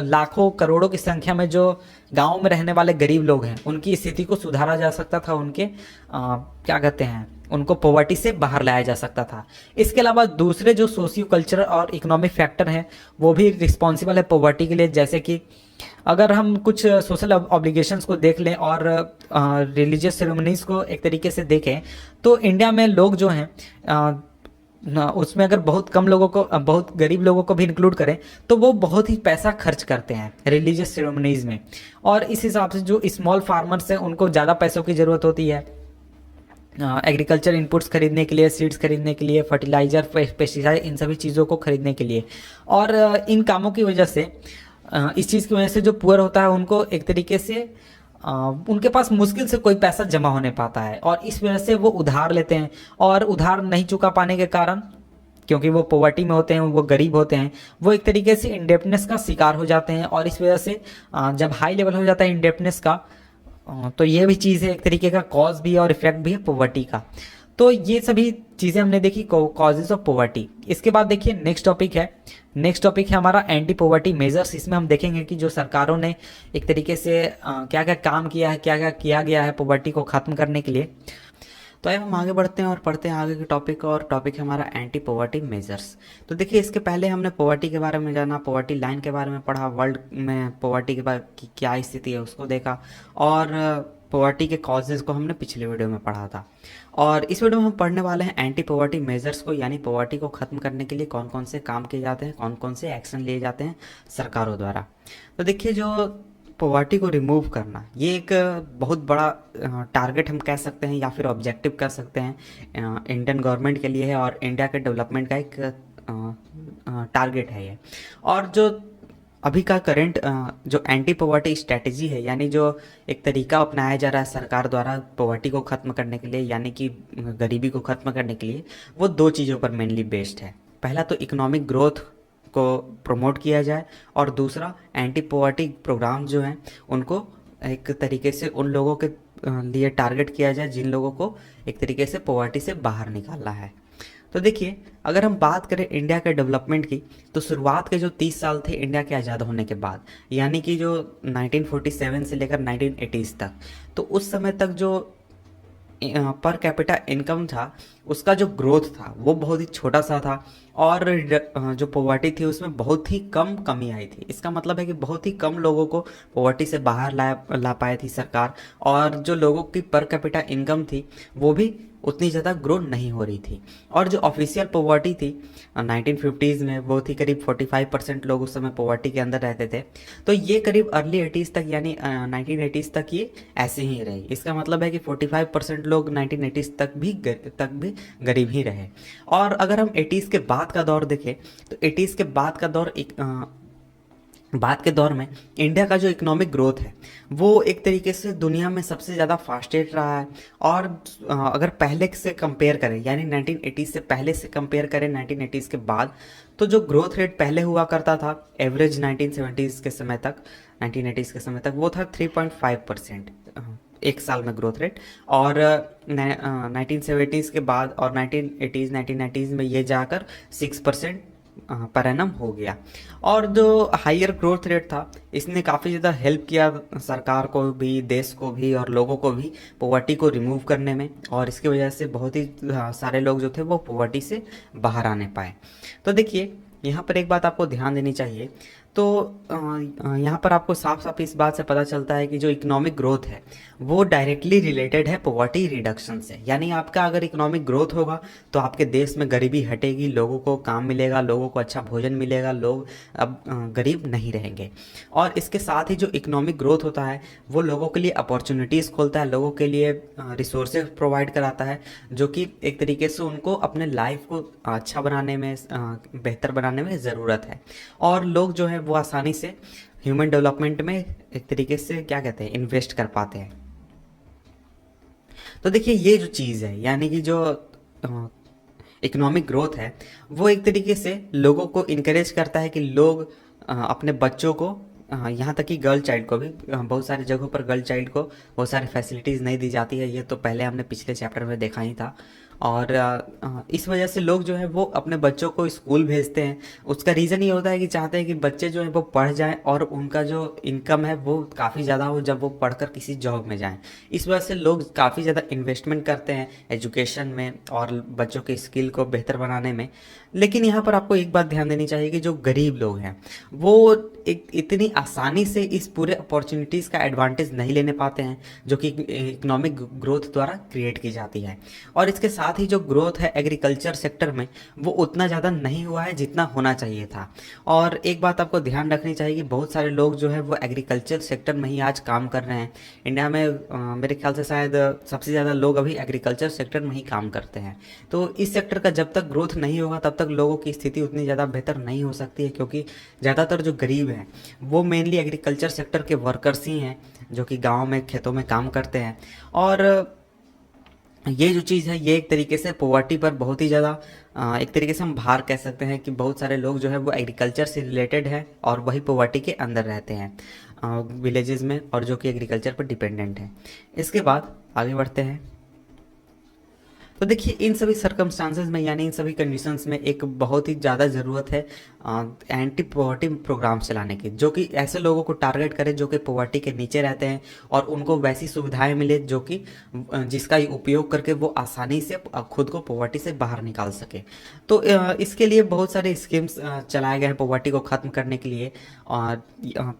लाखों करोड़ों की संख्या में जो गाँव में रहने वाले गरीब लोग हैं उनकी स्थिति को सुधारा जा सकता था, उनके क्या कहते हैं, उनको पॉवर्टी से बाहर लाया जा सकता था। इसके अलावा दूसरे जो सोशियो कल्चरल और इकोनॉमिक फैक्टर हैं वो भी रिस्पॉन्सिबल है पॉवर्टी के लिए, जैसे कि अगर हम कुछ सोशल ऑब्लिगेशंस को देख लें और रिलीजियस सेरेमनीज को एक तरीके से देखें तो इंडिया में लोग जो हैं उसमें अगर बहुत कम लोगों को, बहुत गरीब लोगों को भी इंक्लूड करें तो वो बहुत ही पैसा खर्च करते हैं रिलीजियस सेरेमनीज में। और इस हिसाब से जो स्मॉल फार्मर्स हैं उनको ज़्यादा पैसों की ज़रूरत होती है एग्रीकल्चर इनपुट्स खरीदने के लिए, सीड्स खरीदने के लिए, फर्टिलाइज़र, पेस्टिसाइड, इन सभी चीज़ों को खरीदने के लिए। और इन कामों की वजह से इस चीज़ की वजह से जो पुअर होता है उनको एक तरीके से उनके पास मुश्किल से कोई पैसा जमा होने पाता है और इस वजह से वो उधार लेते हैं और उधार नहीं चुका पाने के कारण, क्योंकि वो पॉवर्टी में होते हैं, वो गरीब होते हैं, वो एक तरीके से इंडेप्टनेस का शिकार हो जाते हैं। और इस वजह से जब हाई लेवल हो जाता है इंडेप्टनेस का तो ये भी चीज़ है, एक तरीके का कॉज भी है और इफेक्ट भी है पॉवर्टी का। तो ये सभी चीज़ें हमने देखी कॉजेज ऑफ पॉवर्टी। इसके बाद देखिए नेक्स्ट टॉपिक है हमारा एंटी पॉवर्टी मेजर्स। इसमें हम देखेंगे कि जो सरकारों ने एक तरीके से क्या क्या काम किया है, क्या क्या किया गया है पॉवर्टी को ख़त्म करने के लिए। तो अब हम आगे बढ़ते हैं और पढ़ते हैं आगे के टॉपिक, और टॉपिक है हमारा एंटी पॉवर्टी मेजर्स। तो देखिए इसके पहले हमने पॉवर्टी के बारे में जाना, पॉवर्टी लाइन के बारे में पढ़ा, वर्ल्ड में पॉवर्टी के बारे की क्या स्थिति है उसको देखा, और पॉवर्टी के कॉजेज़ को हमने पिछले वीडियो में पढ़ा था। और इस वीडियो में हम पढ़ने वाले हैं एंटी पॉवर्टी मेजर्स को, यानी पॉवर्टी को ख़त्म करने के लिए कौन कौन से काम किए जाते हैं, कौन कौन से एक्शन लिए जाते हैं सरकारों द्वारा। तो देखिए जो पॉवर्टी को रिमूव करना ये एक बहुत बड़ा टारगेट हम कह सकते हैं या फिर ऑब्जेक्टिव कह सकते हैं इंडियन गवर्नमेंट के लिए है और इंडिया के डेवलपमेंट का एक टारगेट है ये। और जो अभी का करंट जो एंटी पॉवर्टी स्ट्रेटजी है, यानी जो एक तरीका अपनाया जा रहा है सरकार द्वारा पॉवर्टी को ख़त्म करने के लिए, यानी कि गरीबी को ख़त्म करने के लिए, वो 2 चीज़ों पर मेनली बेस्ड है। पहला तो इकोनॉमिक ग्रोथ को प्रमोट किया जाए और दूसरा एंटी पॉवर्टी प्रोग्राम जो हैं उनको एक तरीके से उन लोगों के लिए टारगेट किया जाए जिन लोगों को एक तरीके से पॉवर्टी से बाहर निकालना है। तो देखिए अगर हम बात करें इंडिया के डेवलपमेंट की, तो शुरुआत के जो 30 साल थे इंडिया के आज़ाद होने के बाद, यानी कि जो 1947 से लेकर 1980s तक, तो उस समय तक जो पर कैपिटा इनकम था उसका जो ग्रोथ था वो बहुत ही छोटा सा था और जो पॉवर्टी थी उसमें बहुत ही कम कमी आई थी। इसका मतलब है कि बहुत ही कम लोगों को पॉवर्टी से बाहर ला पाई थी सरकार, और जो लोगों की पर कैपिटा इनकम थी वो भी उतनी ज़्यादा ग्रो नहीं हो रही थी। और जो ऑफिशियल पॉवर्टी थी 1950s में वो थी करीब 45% लोग उस समय पॉवर्टी के अंदर रहते थे। तो ये करीब अर्ली 80s तक यानी 1980s तक ये ऐसे ही रही। इसका मतलब है कि 45% लोग 1980s तक भी गरीब ही रहे। और अगर हम 80s के बाद का दौर देखें तो 80s के बाद का दौर एक बात के दौर में इंडिया का जो इकोनॉमिक ग्रोथ है वो एक तरीके से दुनिया में सबसे ज़्यादा फास्टेस्ट रहा है। और अगर पहले से कंपेयर करें यानी 1980 से पहले से कंपेयर करें 1980s के बाद, तो जो ग्रोथ रेट पहले हुआ करता था एवरेज 1970s के समय तक 1980s के समय तक वो था 3.5% एक साल में ग्रोथ रेट। और 1970s के बाद और 1980s 1990s में ये जाकर 6% पर एनम हो गया। और जो हायर ग्रोथ रेट था इसने काफ़ी ज़्यादा हेल्प किया सरकार को भी, देश को भी और लोगों को भी पॉवर्टी को रिमूव करने में। और इसकी वजह से बहुत ही सारे लोग जो थे वो पॉवर्टी से बाहर आने पाए। तो देखिए यहाँ पर एक बात आपको ध्यान देनी चाहिए। तो यहाँ पर आपको साफ साफ इस बात से पता चलता है कि जो इकोनॉमिक ग्रोथ है वो डायरेक्टली रिलेटेड है पॉवर्टी रिडक्शन से। यानी आपका अगर इकोनॉमिक ग्रोथ होगा तो आपके देश में गरीबी हटेगी, लोगों को काम मिलेगा, लोगों को अच्छा भोजन मिलेगा, लोग अब गरीब नहीं रहेंगे। और इसके साथ ही जो इकोनॉमिक ग्रोथ होता है वो लोगों के लिए अपॉर्चुनिटीज़ खोलता है, लोगों के लिए रिसोर्सेज प्रोवाइड कराता है, जो कि एक तरीके से उनको अपने लाइफ को अच्छा बनाने में, बेहतर बनाने में ज़रूरत है। और लोग जो है वो आसानी से ह्यूमन डेवलपमेंट में एक तरीके से क्या कहते हैं, इन्वेस्ट कर पाते हैं। तो देखिए ये जो चीज़ है यानी कि जो इकोनॉमिक ग्रोथ है वो एक तरीके से लोगों को इनकरेज करता है कि लोग अपने बच्चों को, यहाँ तक कि गर्ल चाइल्ड को भी, बहुत सारी जगहों पर गर्ल चाइल्ड को बहुत सारी फैसिलिटीज़ नहीं दी जाती है, ये तो पहले हमने पिछले चैप्टर में देखा ही था। और इस वजह से लोग जो है वो अपने बच्चों को स्कूल भेजते हैं। उसका रीज़न ये होता है कि चाहते हैं कि बच्चे जो हैं वो पढ़ जाएं और उनका जो इनकम है वो काफ़ी ज़्यादा हो जब वो पढ़कर किसी जॉब में जाएं। इस वजह से लोग काफ़ी ज़्यादा इन्वेस्टमेंट करते हैं एजुकेशन में और बच्चों की स्किल को बेहतर बनाने में। लेकिन यहाँ पर आपको एक बात ध्यान देनी चाहिए कि जो गरीब लोग हैं वो एक इतनी आसानी से इस पूरे अपॉर्चुनिटीज़ का एडवांटेज नहीं लेने पाते हैं जो कि इकोनॉमिक ग्रोथ द्वारा क्रिएट की जाती है। और इसके साथ ही जो ग्रोथ है एग्रीकल्चर सेक्टर में वो उतना ज़्यादा नहीं हुआ है जितना होना चाहिए था। और एक बात आपको ध्यान रखनी चाहिए कि बहुत सारे लोग जो है वो एग्रीकल्चर सेक्टर में ही आज काम कर रहे हैं। इंडिया में मेरे ख्याल से शायद सबसे ज़्यादा लोग अभी एग्रीकल्चर सेक्टर में ही काम करते हैं। तो इस सेक्टर का जब तक ग्रोथ नहीं होगा तब तक लोगों की स्थिति उतनी ज़्यादा बेहतर नहीं हो सकती है, क्योंकि ज़्यादातर जो गरीब हैं वो मेनली एग्रीकल्चर सेक्टर के वर्कर्स ही हैं जो कि गाँव में खेतों में काम करते हैं। और ये जो चीज़ है ये एक तरीके से पॉवर्टी पर बहुत ही ज़्यादा, एक तरीके से हम भार कह सकते हैं कि बहुत सारे लोग जो है वो एग्रीकल्चर से रिलेटेड है और वही पॉवर्टी के अंदर रहते हैं विलेजेस में, और जो कि एग्रीकल्चर पर डिपेंडेंट है। इसके बाद आगे बढ़ते हैं। तो देखिए इन सभी सर्कमस्टांसेस में यानी इन सभी कंडीशंस में एक बहुत ही ज़्यादा ज़रूरत है एंटी पॉवर्टी प्रोग्राम चलाने की, जो कि ऐसे लोगों को टारगेट करे जो कि पॉवर्टी के नीचे रहते हैं और उनको वैसी सुविधाएं मिले जो कि जिसका उपयोग करके वो आसानी से खुद को पॉवर्टी से बाहर निकाल सके। तो इसके लिए बहुत सारे स्कीम्स चलाए गए हैं पॉवर्टी को ख़त्म करने के लिए, और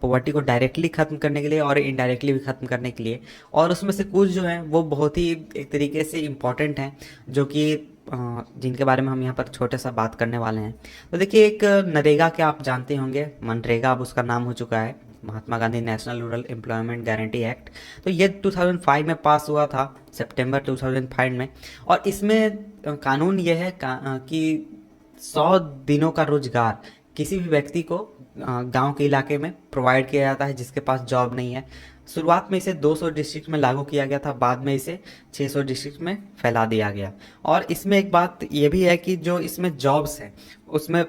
पॉवर्टी को डायरेक्टली ख़त्म करने के लिए और इनडायरेक्टली भी ख़त्म करने के लिए। और उसमें से कुछ जो हैं वो बहुत ही एक तरीके से इम्पॉर्टेंट हैं जो कि जिनके बारे में हम यहाँ पर छोटे सा बात करने वाले हैं। तो देखिए एक नरेगा के आप जानते होंगे, मनरेगा अब उसका नाम हो चुका है, Mahatma Gandhi national rural employment guarantee act. तो ये 2005 में पास हुआ था, सितंबर 2005 में। और इसमें कानून ये है कि 100 दिनों का रोजगार किसी भी व्यक्ति को गांव के इलाके में प्रोवाइड किया जाता है जिसके पास जॉब नहीं है। शुरुआत में इसे 200 डिस्ट्रिक्ट में लागू किया गया था, बाद में इसे 600 डिस्ट्रिक्ट में फैला दिया गया। और इसमें एक बात ये भी है कि जो इसमें जॉब्स है उसमें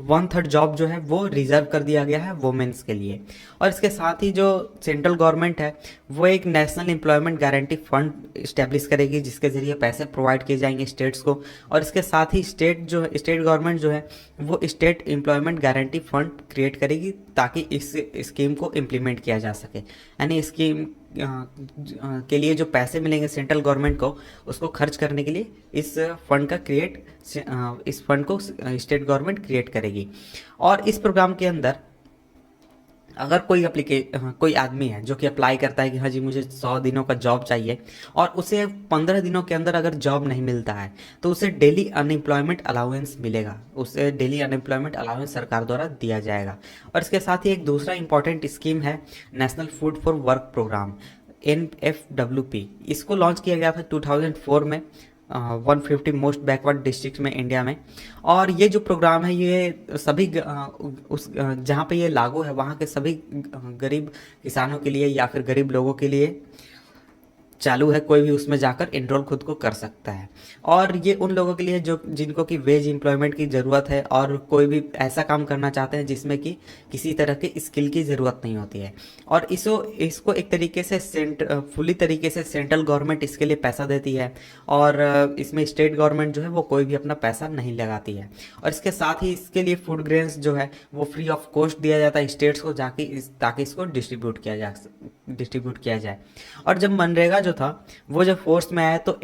1/3 जॉब जो है वो रिजर्व कर दिया गया है वुमेन्स के लिए। और इसके साथ ही जो सेंट्रल गवर्नमेंट है वो एक national employment guarantee fund establish करेगी जिसके ज़रिए पैसे प्रोवाइड किए जाएंगे स्टेट्स को। और इसके साथ ही स्टेट गवर्नमेंट जो है वो state employment guarantee fund create करेगी ताकि इस स्कीम को इम्प्लीमेंट किया जा सके। यानी स्कीम के लिए जो पैसे मिलेंगे सेंट्रल गवर्नमेंट को उसको खर्च करने के लिए इस फंड को स्टेट गवर्नमेंट क्रिएट करेगी। और इस प्रोग्राम के अंदर अगर कोई आदमी है जो कि अप्लाई करता है कि हाँ जी मुझे 100 दिनों का जॉब चाहिए और उसे 15 दिनों के अंदर अगर जॉब नहीं मिलता है तो उसे डेली अनएम्प्लॉयमेंट अलाउंस मिलेगा, उसे डेली अनएम्प्लॉयमेंट अलाउंस सरकार द्वारा दिया जाएगा। और इसके साथ ही एक दूसरा इंपॉर्टेंट स्कीम है national food for work programme, NFWP। इसको लॉन्च किया गया था 2004 में 150 मोस्ट बैकवर्ड डिस्ट्रिक्ट में इंडिया में। और ये जो प्रोग्राम है ये सभी जहाँ पे ये लागू है वहाँ के सभी गरीब किसानों के लिए या फिर गरीब लोगों के लिए चालू है। कोई भी उसमें जाकर एनरोल खुद को कर सकता है। और ये उन लोगों के लिए जो जिनको कि वेज एम्प्लॉयमेंट की ज़रूरत है और कोई भी ऐसा काम करना चाहते हैं जिसमें कि किसी तरह के स्किल की ज़रूरत नहीं होती है। और इसको एक तरीके से फुली तरीके से सेंट्रल गवर्नमेंट इसके लिए पैसा देती है और इसमें स्टेट गवर्नमेंट जो है वो कोई भी अपना पैसा नहीं लगाती है। और इसके साथ ही इसके लिए फूड ग्रेन्स जो है वो फ्री ऑफ कॉस्ट दिया जाता है स्टेट्स को ताकि इसको डिस्ट्रीब्यूट किया जाए। और जब मनरेगा जो था वो जब फोर्स में आया तो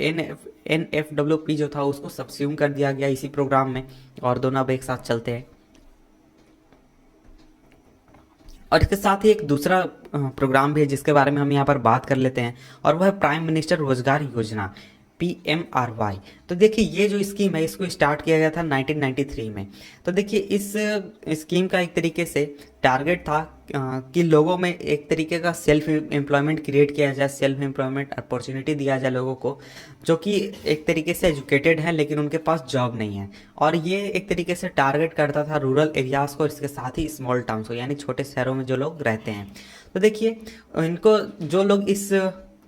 NFWP जो था उसको सबस्यूम कर दिया गया इसी प्रोग्राम में, और दोनों अब एक साथ चलते हैं। और इसके साथ ही एक दूसरा प्रोग्राम भी है जिसके बारे में हम यहाँ पर बात कर लेते हैं, और वह है प्राइम मिनिस्टर रोजगार योजना PMRY। तो देखिए ये जो स्कीम है इसको स्टार्ट किया गया था 1993 में। तो देखिए इस स्कीम का एक तरीके से टारगेट था कि लोगों में एक तरीके का सेल्फ एम्प्लॉयमेंट क्रिएट किया जाए, सेल्फ एम्प्लॉयमेंट अपॉर्चुनिटी दिया जाए लोगों को जो कि एक तरीके से एजुकेटेड हैं लेकिन उनके पास जॉब नहीं है। और ये एक तरीके से टारगेट करता था रूरल एरियाज़ को, इसके साथ ही स्मॉल टाउन्स को, यानी छोटे शहरों में जो लोग रहते हैं। तो देखिए इनको जो लोग इस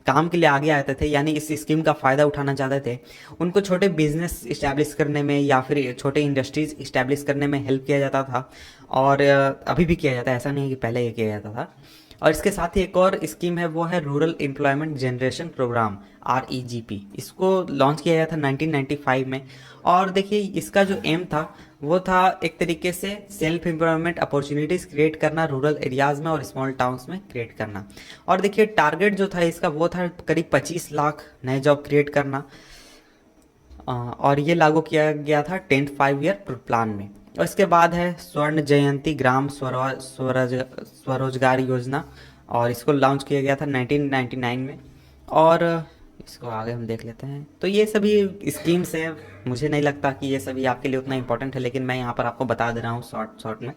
काम के लिए आगे आते थे यानी इस स्कीम का फ़ायदा उठाना चाहते थे उनको छोटे बिजनेस इस्टेब्लिश करने में या फिर छोटे इंडस्ट्रीज इस्टेब्लिश करने में हेल्प किया जाता था। और अभी भी किया जाता है, ऐसा नहीं है कि पहले ये किया जाता था। और इसके साथ ही एक और स्कीम है वो है rural employment generation programme REGP। इसको लॉन्च किया गया था 1995 में। और देखिए इसका जो एम था वो था एक तरीके से सेल्फ एम्प्लॉयमेंट अपॉर्चुनिटीज़ क्रिएट करना रूरल एरियाज़ में और स्मॉल टाउन्स में क्रिएट करना। और देखिए टारगेट जो था इसका वो था करीब 25 लाख नए जॉब क्रिएट करना। और ये लागू किया गया था 10th 5-year प्लान में। और इसके बाद है स्वर्ण जयंती ग्राम स्वरोजगार योजना, और इसको लॉन्च किया गया था 1999 में। और इसको आगे हम देख लेते हैं। तो ये सभी स्कीम्स हैं, मुझे नहीं लगता कि ये सभी आपके लिए उतना इंपॉर्टेंट है, लेकिन मैं यहाँ पर आपको बता दे रहा हूँ शॉर्ट में।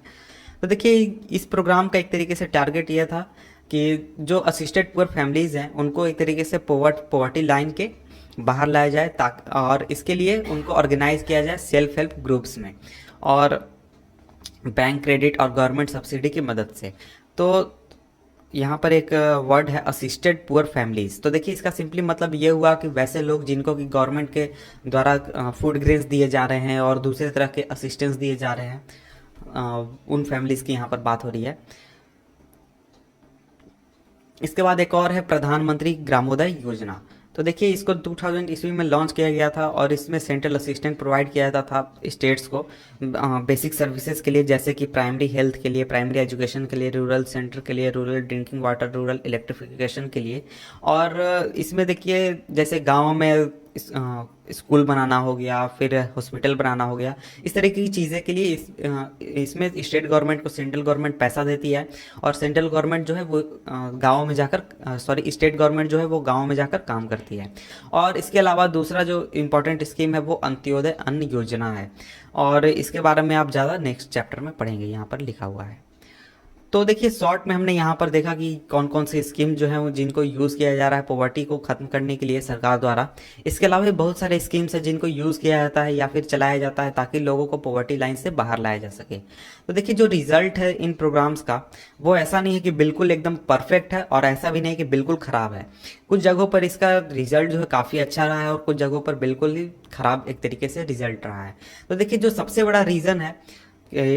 तो देखिए इस प्रोग्राम का एक तरीके से टारगेट ये था कि जो असिस्टेड पुअर फैमिलीज़ हैं उनको एक तरीके से पॉवर्टी लाइन के बाहर लाया जाए ताकि, और इसके लिए उनको ऑर्गेनाइज किया जाए सेल्फ हेल्प ग्रुप्स में और बैंक क्रेडिट और गवर्नमेंट सब्सिडी की मदद से। तो यहाँ पर एक वर्ड है असिस्टेड पुअर फैमिलीज़। तो देखिए इसका सिंपली मतलब ये हुआ कि वैसे लोग जिनको कि गवर्नमेंट के द्वारा फूड ग्रेन्स दिए जा रहे हैं और दूसरे तरह के असिस्टेंस दिए जा रहे हैं, उन फैमिलीज़ की यहाँ पर बात हो रही है। इसके बाद एक और है प्रधानमंत्री ग्रामोदय योजना। तो देखिए इसको 2000 ईस्वी में लॉन्च किया गया था और इसमें सेंट्रल असिस्टेंट प्रोवाइड किया जाता था स्टेट्स को बेसिक सर्विसेज के लिए, जैसे कि प्राइमरी हेल्थ के लिए, प्राइमरी एजुकेशन के लिए, रूरल सेंटर के लिए, rural drinking water, rural electrification के लिए। और इसमें देखिए जैसे गाँव में स्कूल बनाना हो गया, फिर हॉस्पिटल बनाना हो गया, इस तरह की चीज़ें के लिए इसमें स्टेट गवर्नमेंट को सेंट्रल गवर्नमेंट पैसा देती है और सेंट्रल गवर्नमेंट जो है वो गाँव में जाकर स्टेट गवर्नमेंट जो है वो गाँव में जाकर काम करती है। और इसके अलावा दूसरा जो इम्पोर्टेंट स्कीम है वो अंत्योदय अन्न योजना है, और इसके बारे में आप ज़्यादा नेक्स्ट चैप्टर में पढ़ेंगे, यहाँ पर लिखा हुआ है। तो देखिए शॉर्ट में हमने यहाँ पर देखा कि कौन कौन सी स्कीम जो है वो जिनको यूज़ किया जा रहा है पॉवर्टी को ख़त्म करने के लिए सरकार द्वारा। इसके अलावा भी बहुत सारे स्कीम्स हैं जिनको यूज़ किया जाता है या फिर चलाया जाता है ताकि लोगों को पॉवर्टी लाइन से बाहर लाया जा सके। तो देखिए जो रिजल्ट है इन प्रोग्राम्स का वो ऐसा नहीं है कि बिल्कुल एकदम परफेक्ट है और ऐसा भी नहीं कि बिल्कुल ख़राब है। कुछ जगहों पर इसका रिजल्ट जो है काफ़ी अच्छा रहा है और कुछ जगहों पर बिल्कुल ही ख़राब एक तरीके से रिजल्ट रहा है। तो देखिए जो सबसे बड़ा रीज़न है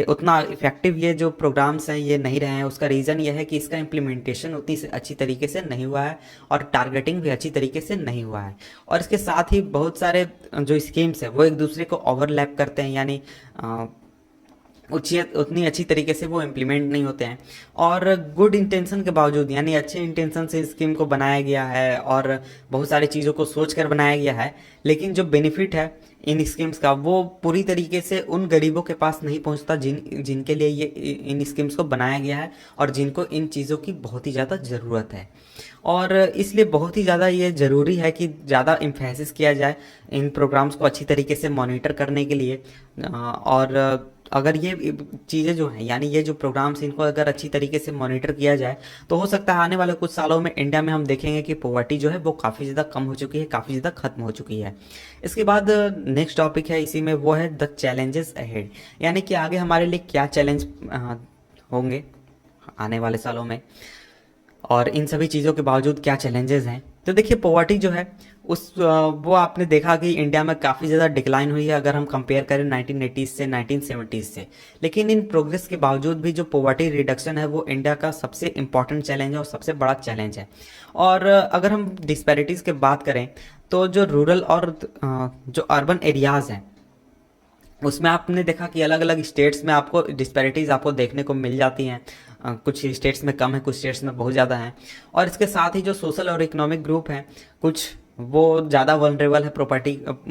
उतना इफेक्टिव ये जो प्रोग्राम्स हैं ये नहीं रहे हैं, उसका रीज़न ये है कि इसका इम्प्लीमेंटेशन उतनी से अच्छी तरीके से नहीं हुआ है और टारगेटिंग भी अच्छी तरीके से नहीं हुआ है। और इसके साथ ही बहुत सारे जो स्कीम्स हैं वो एक दूसरे को ओवरलैप करते हैं, यानी उतनी अच्छी तरीके से वो इम्प्लीमेंट नहीं होते हैं। और गुड इंटेंशन के बावजूद, यानी अच्छे इंटेंशन से स्कीम को बनाया गया है और बहुत सारी चीज़ों को सोच कर बनाया गया है, लेकिन जो बेनिफिट है इन स्कीम्स का वो पूरी तरीके से उन गरीबों के पास नहीं पहुंचता जिनके लिए ये इन स्कीम्स को बनाया गया है और जिनको इन चीज़ों की बहुत ही ज़्यादा ज़रूरत है। और इसलिए बहुत ही ज़्यादा ये ज़रूरी है कि ज़्यादा इम्फेसिस किया जाए इन प्रोग्राम्स को अच्छी तरीके से मॉनिटर करने के लिए। और अगर ये चीज़ें जो हैं, यानी ये जो प्रोग्राम्स, इनको अगर अच्छी तरीके से मॉनिटर किया जाए तो हो सकता है आने वाले कुछ सालों में इंडिया में हम देखेंगे कि पॉवर्टी जो है वो काफ़ी ज़्यादा कम हो चुकी है, काफ़ी ज़्यादा खत्म हो चुकी है। इसके बाद नेक्स्ट टॉपिक है इसी में, वो है द चैलेंजेस अहेड, यानी कि आगे हमारे लिए क्या चैलेंज होंगे आने वाले सालों में, और इन सभी चीज़ों के बावजूद क्या चैलेंजेस हैं। तो देखिए पॉवर्टी जो है वो आपने देखा कि इंडिया में काफ़ी ज़्यादा डिक्लाइन हुई है अगर हम कंपेयर करें 1980s से 1970s से। लेकिन इन प्रोग्रेस के बावजूद भी जो पॉवर्टी रिडक्शन है वो इंडिया का सबसे इम्पॉर्टेंट चैलेंज है और सबसे बड़ा चैलेंज है। और अगर हम डिस्पैरिटीज़ की बात करें तो जो रूरल और जो अर्बन एरियाज़ हैं उसमें आपने देखा कि अलग अलग स्टेट्स में आपको डिस्पैरिटीज़ आपको देखने को मिल जाती हैं। कुछ स्टेट्स में कम है, कुछ स्टेट्स में बहुत ज़्यादा हैं। और इसके साथ ही जो सोशल और इकोनॉमिक ग्रुप हैं, कुछ वो ज़्यादा वल्नरेबल है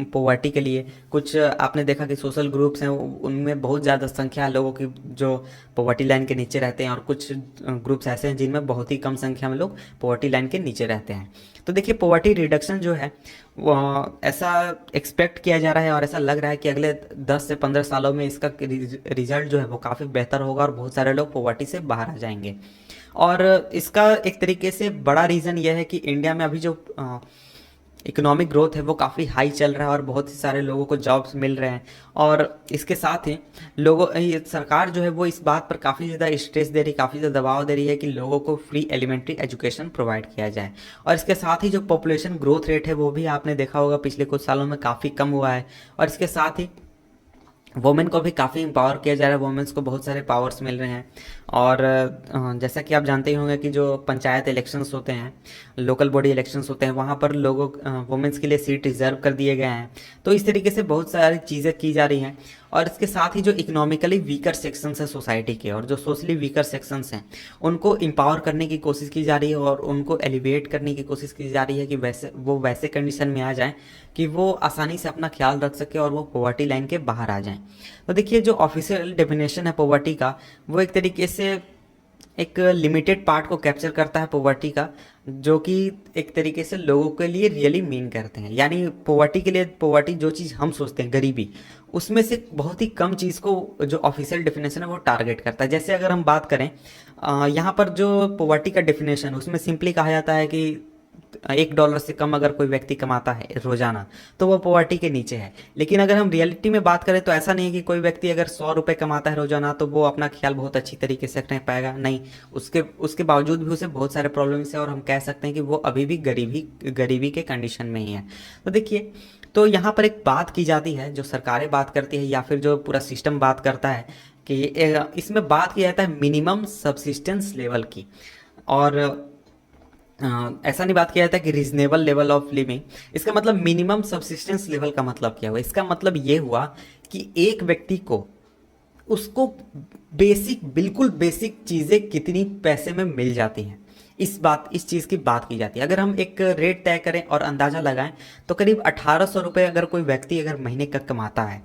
पॉवर्टी के लिए। कुछ आपने देखा कि सोशल ग्रुप्स हैं उनमें बहुत ज़्यादा संख्या है लोगों की जो पॉवर्टी लाइन के नीचे रहते हैं, और कुछ ग्रुप्स ऐसे हैं जिनमें बहुत ही कम संख्या में लोग पॉवर्टी लाइन के नीचे रहते हैं। तो देखिए पॉवर्टी रिडक्शन जो है वो ऐसा एक्सपेक्ट किया जा रहा है और ऐसा लग रहा है कि अगले 10 से 15 सालों में इसका रिजल्ट जो है वो काफ़ी बेहतर होगा और बहुत सारे लोग पॉवर्टी से बाहर आ जाएंगे। और इसका एक तरीके से बड़ा रीज़न यह है कि इंडिया में अभी जो इकोनॉमिक ग्रोथ है वो काफ़ी हाई चल रहा है और बहुत ही सारे लोगों को जॉब्स मिल रहे हैं। और इसके साथ ही ये सरकार जो है वो इस बात पर काफ़ी ज़्यादा स्ट्रेस दे रही, काफ़ी ज़्यादा दबाव दे रही है कि लोगों को फ्री एलिमेंट्री एजुकेशन प्रोवाइड किया जाए। और इसके साथ ही जो पॉपुलेशन ग्रोथ रेट है वो भी आपने देखा होगा पिछले कुछ सालों में काफ़ी कम हुआ है। और इसके साथ ही वुमेन को भी काफ़ी एम्पावर किया जा रहा है, वुमेन्स को बहुत सारे पावर्स मिल रहे हैं। और जैसा कि आप जानते ही होंगे कि जो पंचायत इलेक्शंस होते हैं, लोकल बॉडी इलेक्शंस होते हैं, वहाँ पर लोगों वुमेन्स के लिए सीट रिजर्व कर दिए गए हैं। तो इस तरीके से बहुत सारी चीज़ें की जा रही हैं। और इसके साथ ही जो इकोनॉमिकली वीकर सेक्शंस हैं सोसाइटी के और जो सोशली वीकर सेक्शंस हैं उनको एम्पावर करने की कोशिश की जा रही है और उनको एलिवेट करने की कोशिश की जा रही है कि वैसे कंडीशन में आ जाएं कि वो आसानी से अपना ख्याल रख सके और वो पॉवर्टी लाइन के बाहर आ जाएं। तो देखिए जो ऑफिशियल डेफिनेशन है पॉवर्टी का वो एक तरीके से एक लिमिटेड पार्ट को कैप्चर करता है पॉवर्टी का, जो कि एक तरीके से लोगों के लिए रियली मीन करते हैं। यानी पॉवर्टी के लिए, पॉवर्टी जो चीज़ हम सोचते हैं गरीबी, उसमें से बहुत ही कम चीज़ को जो ऑफिशियल डेफिनेशन है वो टारगेट करता है। जैसे अगर हम बात करें यहाँ पर जो पॉवर्टी का डेफिनेशन उसमें सिंपली कहा जाता है कि $1 से कम अगर कोई व्यक्ति कमाता है रोजाना तो वो पॉवर्टी के नीचे है। लेकिन अगर हम रियलिटी में बात करें तो ऐसा नहीं है कि कोई व्यक्ति अगर ₹100 कमाता है रोजाना तो वो अपना ख्याल बहुत अच्छी तरीके से रख पाएगा, नहीं। उसके बावजूद भी उसे बहुत सारे प्रॉब्लम्स है और हम कह सकते हैं कि वो अभी भी गरीबी के कंडीशन में ही है। तो देखिए, तो यहाँ पर एक बात की जाती है, जो सरकारें बात करती है या फिर जो पूरा सिस्टम बात करता है कि इसमें बात किया जाता है मिनिमम सब्सिस्टेंस लेवल की। और ऐसा नहीं बात किया जाता कि रीजनेबल लेवल ऑफ लिविंग। इसका मतलब मिनिमम सब्सिस्टेंस लेवल का मतलब क्या हुआ? इसका मतलब ये हुआ कि एक व्यक्ति को उसको बिल्कुल बेसिक चीज़ें कितनी पैसे में मिल जाती हैं, इस चीज़ की बात की जाती है। अगर हम एक रेट तय करें और अंदाज़ा लगाएं तो करीब 1800 अगर कोई व्यक्ति अगर महीने का कमाता है,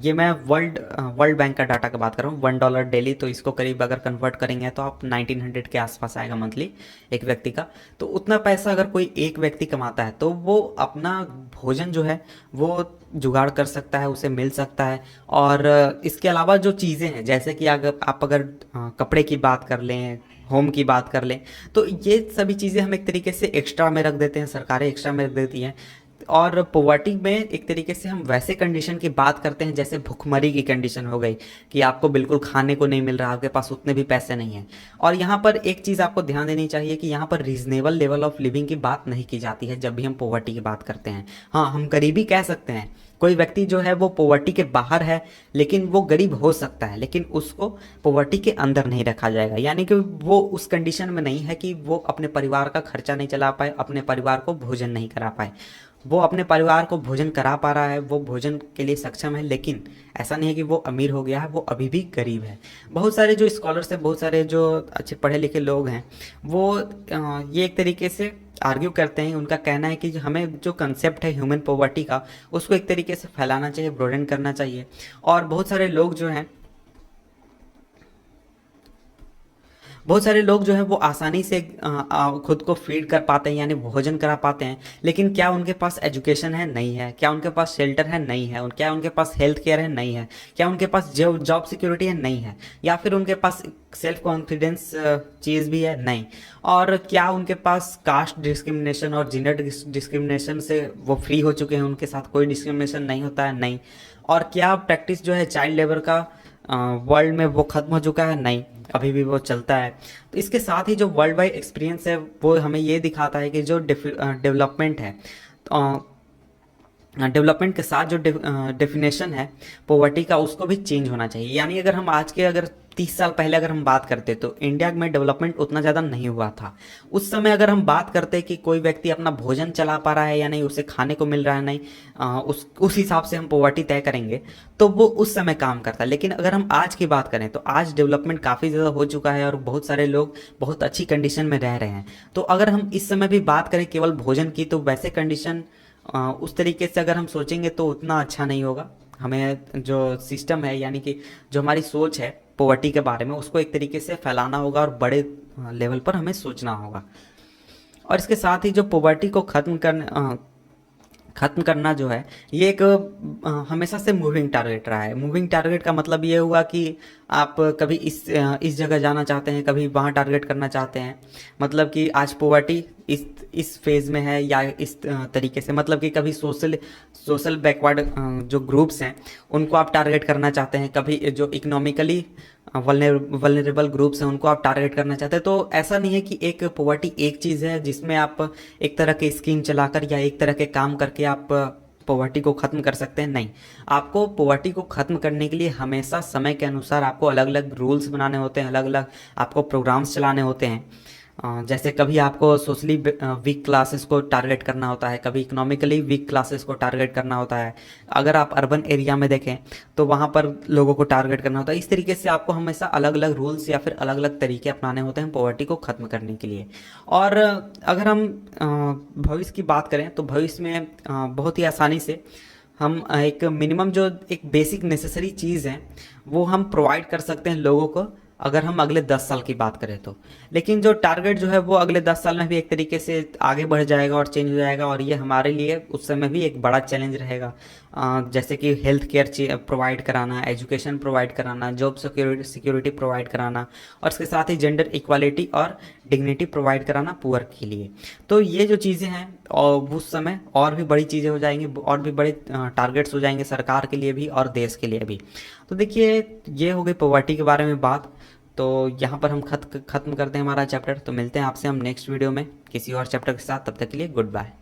ये मैं वर्ल्ड बैंक का डाटा की बात कर रहा हूँ, $1 डेली, तो इसको करीब अगर कन्वर्ट करेंगे तो आप 1900 के आसपास आएगा मंथली एक व्यक्ति का। तो उतना पैसा अगर कोई एक व्यक्ति कमाता है तो वो अपना भोजन जो है वो जुगाड़ कर सकता है, उसे मिल सकता है। और इसके अलावा जो चीज़ें हैं, जैसे कि अगर आप कपड़े की बात कर लें, होम की बात कर लें, तो ये सभी चीज़ें हम एक तरीके से एक्स्ट्रा में रख देते हैं, सरकारें एक्स्ट्रा में रख देती हैं। और पॉवर्टी में एक तरीके से हम वैसे कंडीशन की बात करते हैं जैसे भुखमरी की कंडीशन हो गई कि आपको बिल्कुल खाने को नहीं मिल रहा, आपके पास उतने भी पैसे नहीं हैं। और यहाँ पर एक चीज़ आपको ध्यान देनी चाहिए कि यहाँ पर रीजनेबल लेवल ऑफ लिविंग की बात नहीं की जाती है जब भी हम पॉवर्टी की बात करते हैं। हाँ, हम गरीबी कह सकते हैं, कोई व्यक्ति जो है वो पॉवर्टी के बाहर है लेकिन वो गरीब हो सकता है, लेकिन उसको पॉवर्टी के अंदर नहीं रखा जाएगा। यानी कि वो उस कंडीशन में नहीं है कि वो अपने परिवार का खर्चा नहीं चला पाए, अपने परिवार को भोजन नहीं करा पाए। वो अपने परिवार को भोजन करा पा रहा है, वो भोजन के लिए सक्षम है, लेकिन ऐसा नहीं है कि वो अमीर हो गया है, वो अभी भी गरीब है। बहुत सारे जो स्कॉलर्स हैं, बहुत सारे जो अच्छे पढ़े लिखे लोग हैं, वो ये एक तरीके से आर्ग्यू करते हैं। उनका कहना है कि हमें जो कंसेप्ट है ह्यूमन पॉवर्टी का उसको एक तरीके से फैलाना चाहिए, ब्रॉडन करना चाहिए। और बहुत सारे लोग जो हैं बहुत सारे लोग जो है वो आसानी से खुद को फीड कर पाते हैं यानी भोजन करा पाते हैं, लेकिन क्या उनके पास एजुकेशन है? नहीं है। क्या उनके पास शेल्टर है? नहीं है। क्या उनके पास हेल्थ केयर है? नहीं है। क्या उनके पास जॉब सिक्योरिटी है? नहीं है। या फिर उनके पास सेल्फ कॉन्फिडेंस चीज़ भी है? नहीं। और क्या उनके पास कास्ट डिस्क्रिमिनेशन और जेंडर डिस्क्रिमिनेशन से वो फ्री हो चुके हैं, उनके साथ कोई डिस्क्रिमिनेशन नहीं होता है? नहीं। और क्या प्रैक्टिस जो है चाइल्ड लेबर का वर्ल्ड में वो खत्म हो चुका है? नहीं, अभी भी वो चलता है। तो इसके साथ ही जो वर्ल्ड वाइड एक्सपीरियंस है वो हमें ये दिखाता है कि जो डेवलपमेंट है, डेवलपमेंट के साथ जो डेफिनेशन है पॉवर्टी का उसको भी चेंज होना चाहिए। यानी अगर हम आज के अगर 30 साल पहले अगर हम बात करते तो इंडिया में डेवलपमेंट उतना ज़्यादा नहीं हुआ था। उस समय अगर हम बात करते कि कोई व्यक्ति अपना भोजन चला पा रहा है या नहीं, उसे खाने को मिल रहा है नहीं, उस हिसाब से हम पॉवर्टी तय करेंगे तो वो उस समय काम करता है। लेकिन अगर हम आज की बात करें तो आज डेवलपमेंट काफ़ी ज़्यादा हो चुका है और बहुत सारे लोग बहुत अच्छी कंडीशन में रह रहे हैं। तो अगर हम इस समय भी बात करें केवल भोजन की, तो वैसे कंडीशन उस तरीके से अगर हम सोचेंगे तो उतना अच्छा नहीं होगा। हमें जो सिस्टम है यानी कि जो हमारी सोच है पॉवर्टी के बारे में उसको एक तरीके से फैलाना होगा और बड़े लेवल पर हमें सोचना होगा। और इसके साथ ही जो पॉवर्टी को खत्म करना जो है ये एक हमेशा से मूविंग टारगेट रहा है। मूविंग टारगेट का मतलब ये हुआ कि आप कभी इस जगह जाना चाहते हैं, कभी वहाँ टारगेट करना चाहते हैं। मतलब कि आज पॉवर्टी इस फेज़ में है या इस तरीके से, मतलब कि कभी सोशल बैकवर्ड जो ग्रुप्स हैं उनको आप टारगेट करना चाहते हैं, कभी जो इकोनॉमिकली वल्नरेबल ग्रुप्स हैं उनको आप टारगेट करना चाहते हैं। तो ऐसा नहीं है कि एक पॉवर्टी एक चीज़ है जिसमें आप एक तरह के स्कीम चलाकर या एक तरह के काम करके आप पॉवर्टी को ख़त्म कर सकते हैं। नहीं, आपको पॉवर्टी को ख़त्म करने के लिए हमेशा समय के अनुसार आपको अलग अलग रूल्स बनाने होते हैं, अलग अलग आपको प्रोग्राम्स चलाने होते हैं। जैसे कभी आपको सोशली वीक क्लासेस को टारगेट करना होता है, कभी इकोनॉमिकली वीक क्लासेस को टारगेट करना होता है। अगर आप अर्बन एरिया में देखें तो वहाँ पर लोगों को टारगेट करना होता है। इस तरीके से आपको हमेशा अलग अलग रूल्स या फिर अलग अलग तरीके अपनाने होते हैं पॉवर्टी को ख़त्म करने के लिए। और अगर हम भविष्य की बात करें तो भविष्य में बहुत ही आसानी से हम एक मिनिमम जो एक बेसिक नेसेसरी चीज़ है वो हम प्रोवाइड कर सकते हैं लोगों को, अगर हम अगले 10 साल की बात करें तो। लेकिन जो टारगेट जो है वो अगले 10 साल में भी एक तरीके से आगे बढ़ जाएगा और चेंज हो जाएगा, और ये हमारे लिए उस समय भी एक बड़ा चैलेंज रहेगा। जैसे कि हेल्थ केयर प्रोवाइड कराना, एजुकेशन प्रोवाइड कराना, जॉब सिक्योरिटी प्रोवाइड कराना, और इसके साथ ही जेंडर इक्वालिटी और डिग्निटी प्रोवाइड कराना पुअर के लिए। तो ये जो चीज़ें हैं और उस समय और भी बड़ी चीज़ें हो जाएंगी, और भी बड़े टारगेट्स हो जाएंगे सरकार के लिए भी और देश के लिए भी। तो देखिए ये हो गई पॉवर्टी के बारे में बात। तो यहाँ पर हम ख़त्म करते हैं हमारा चैप्टर। तो मिलते हैं आपसे हम नेक्स्ट वीडियो में किसी और चैप्टर के साथ। तब तक के लिए गुड बाय।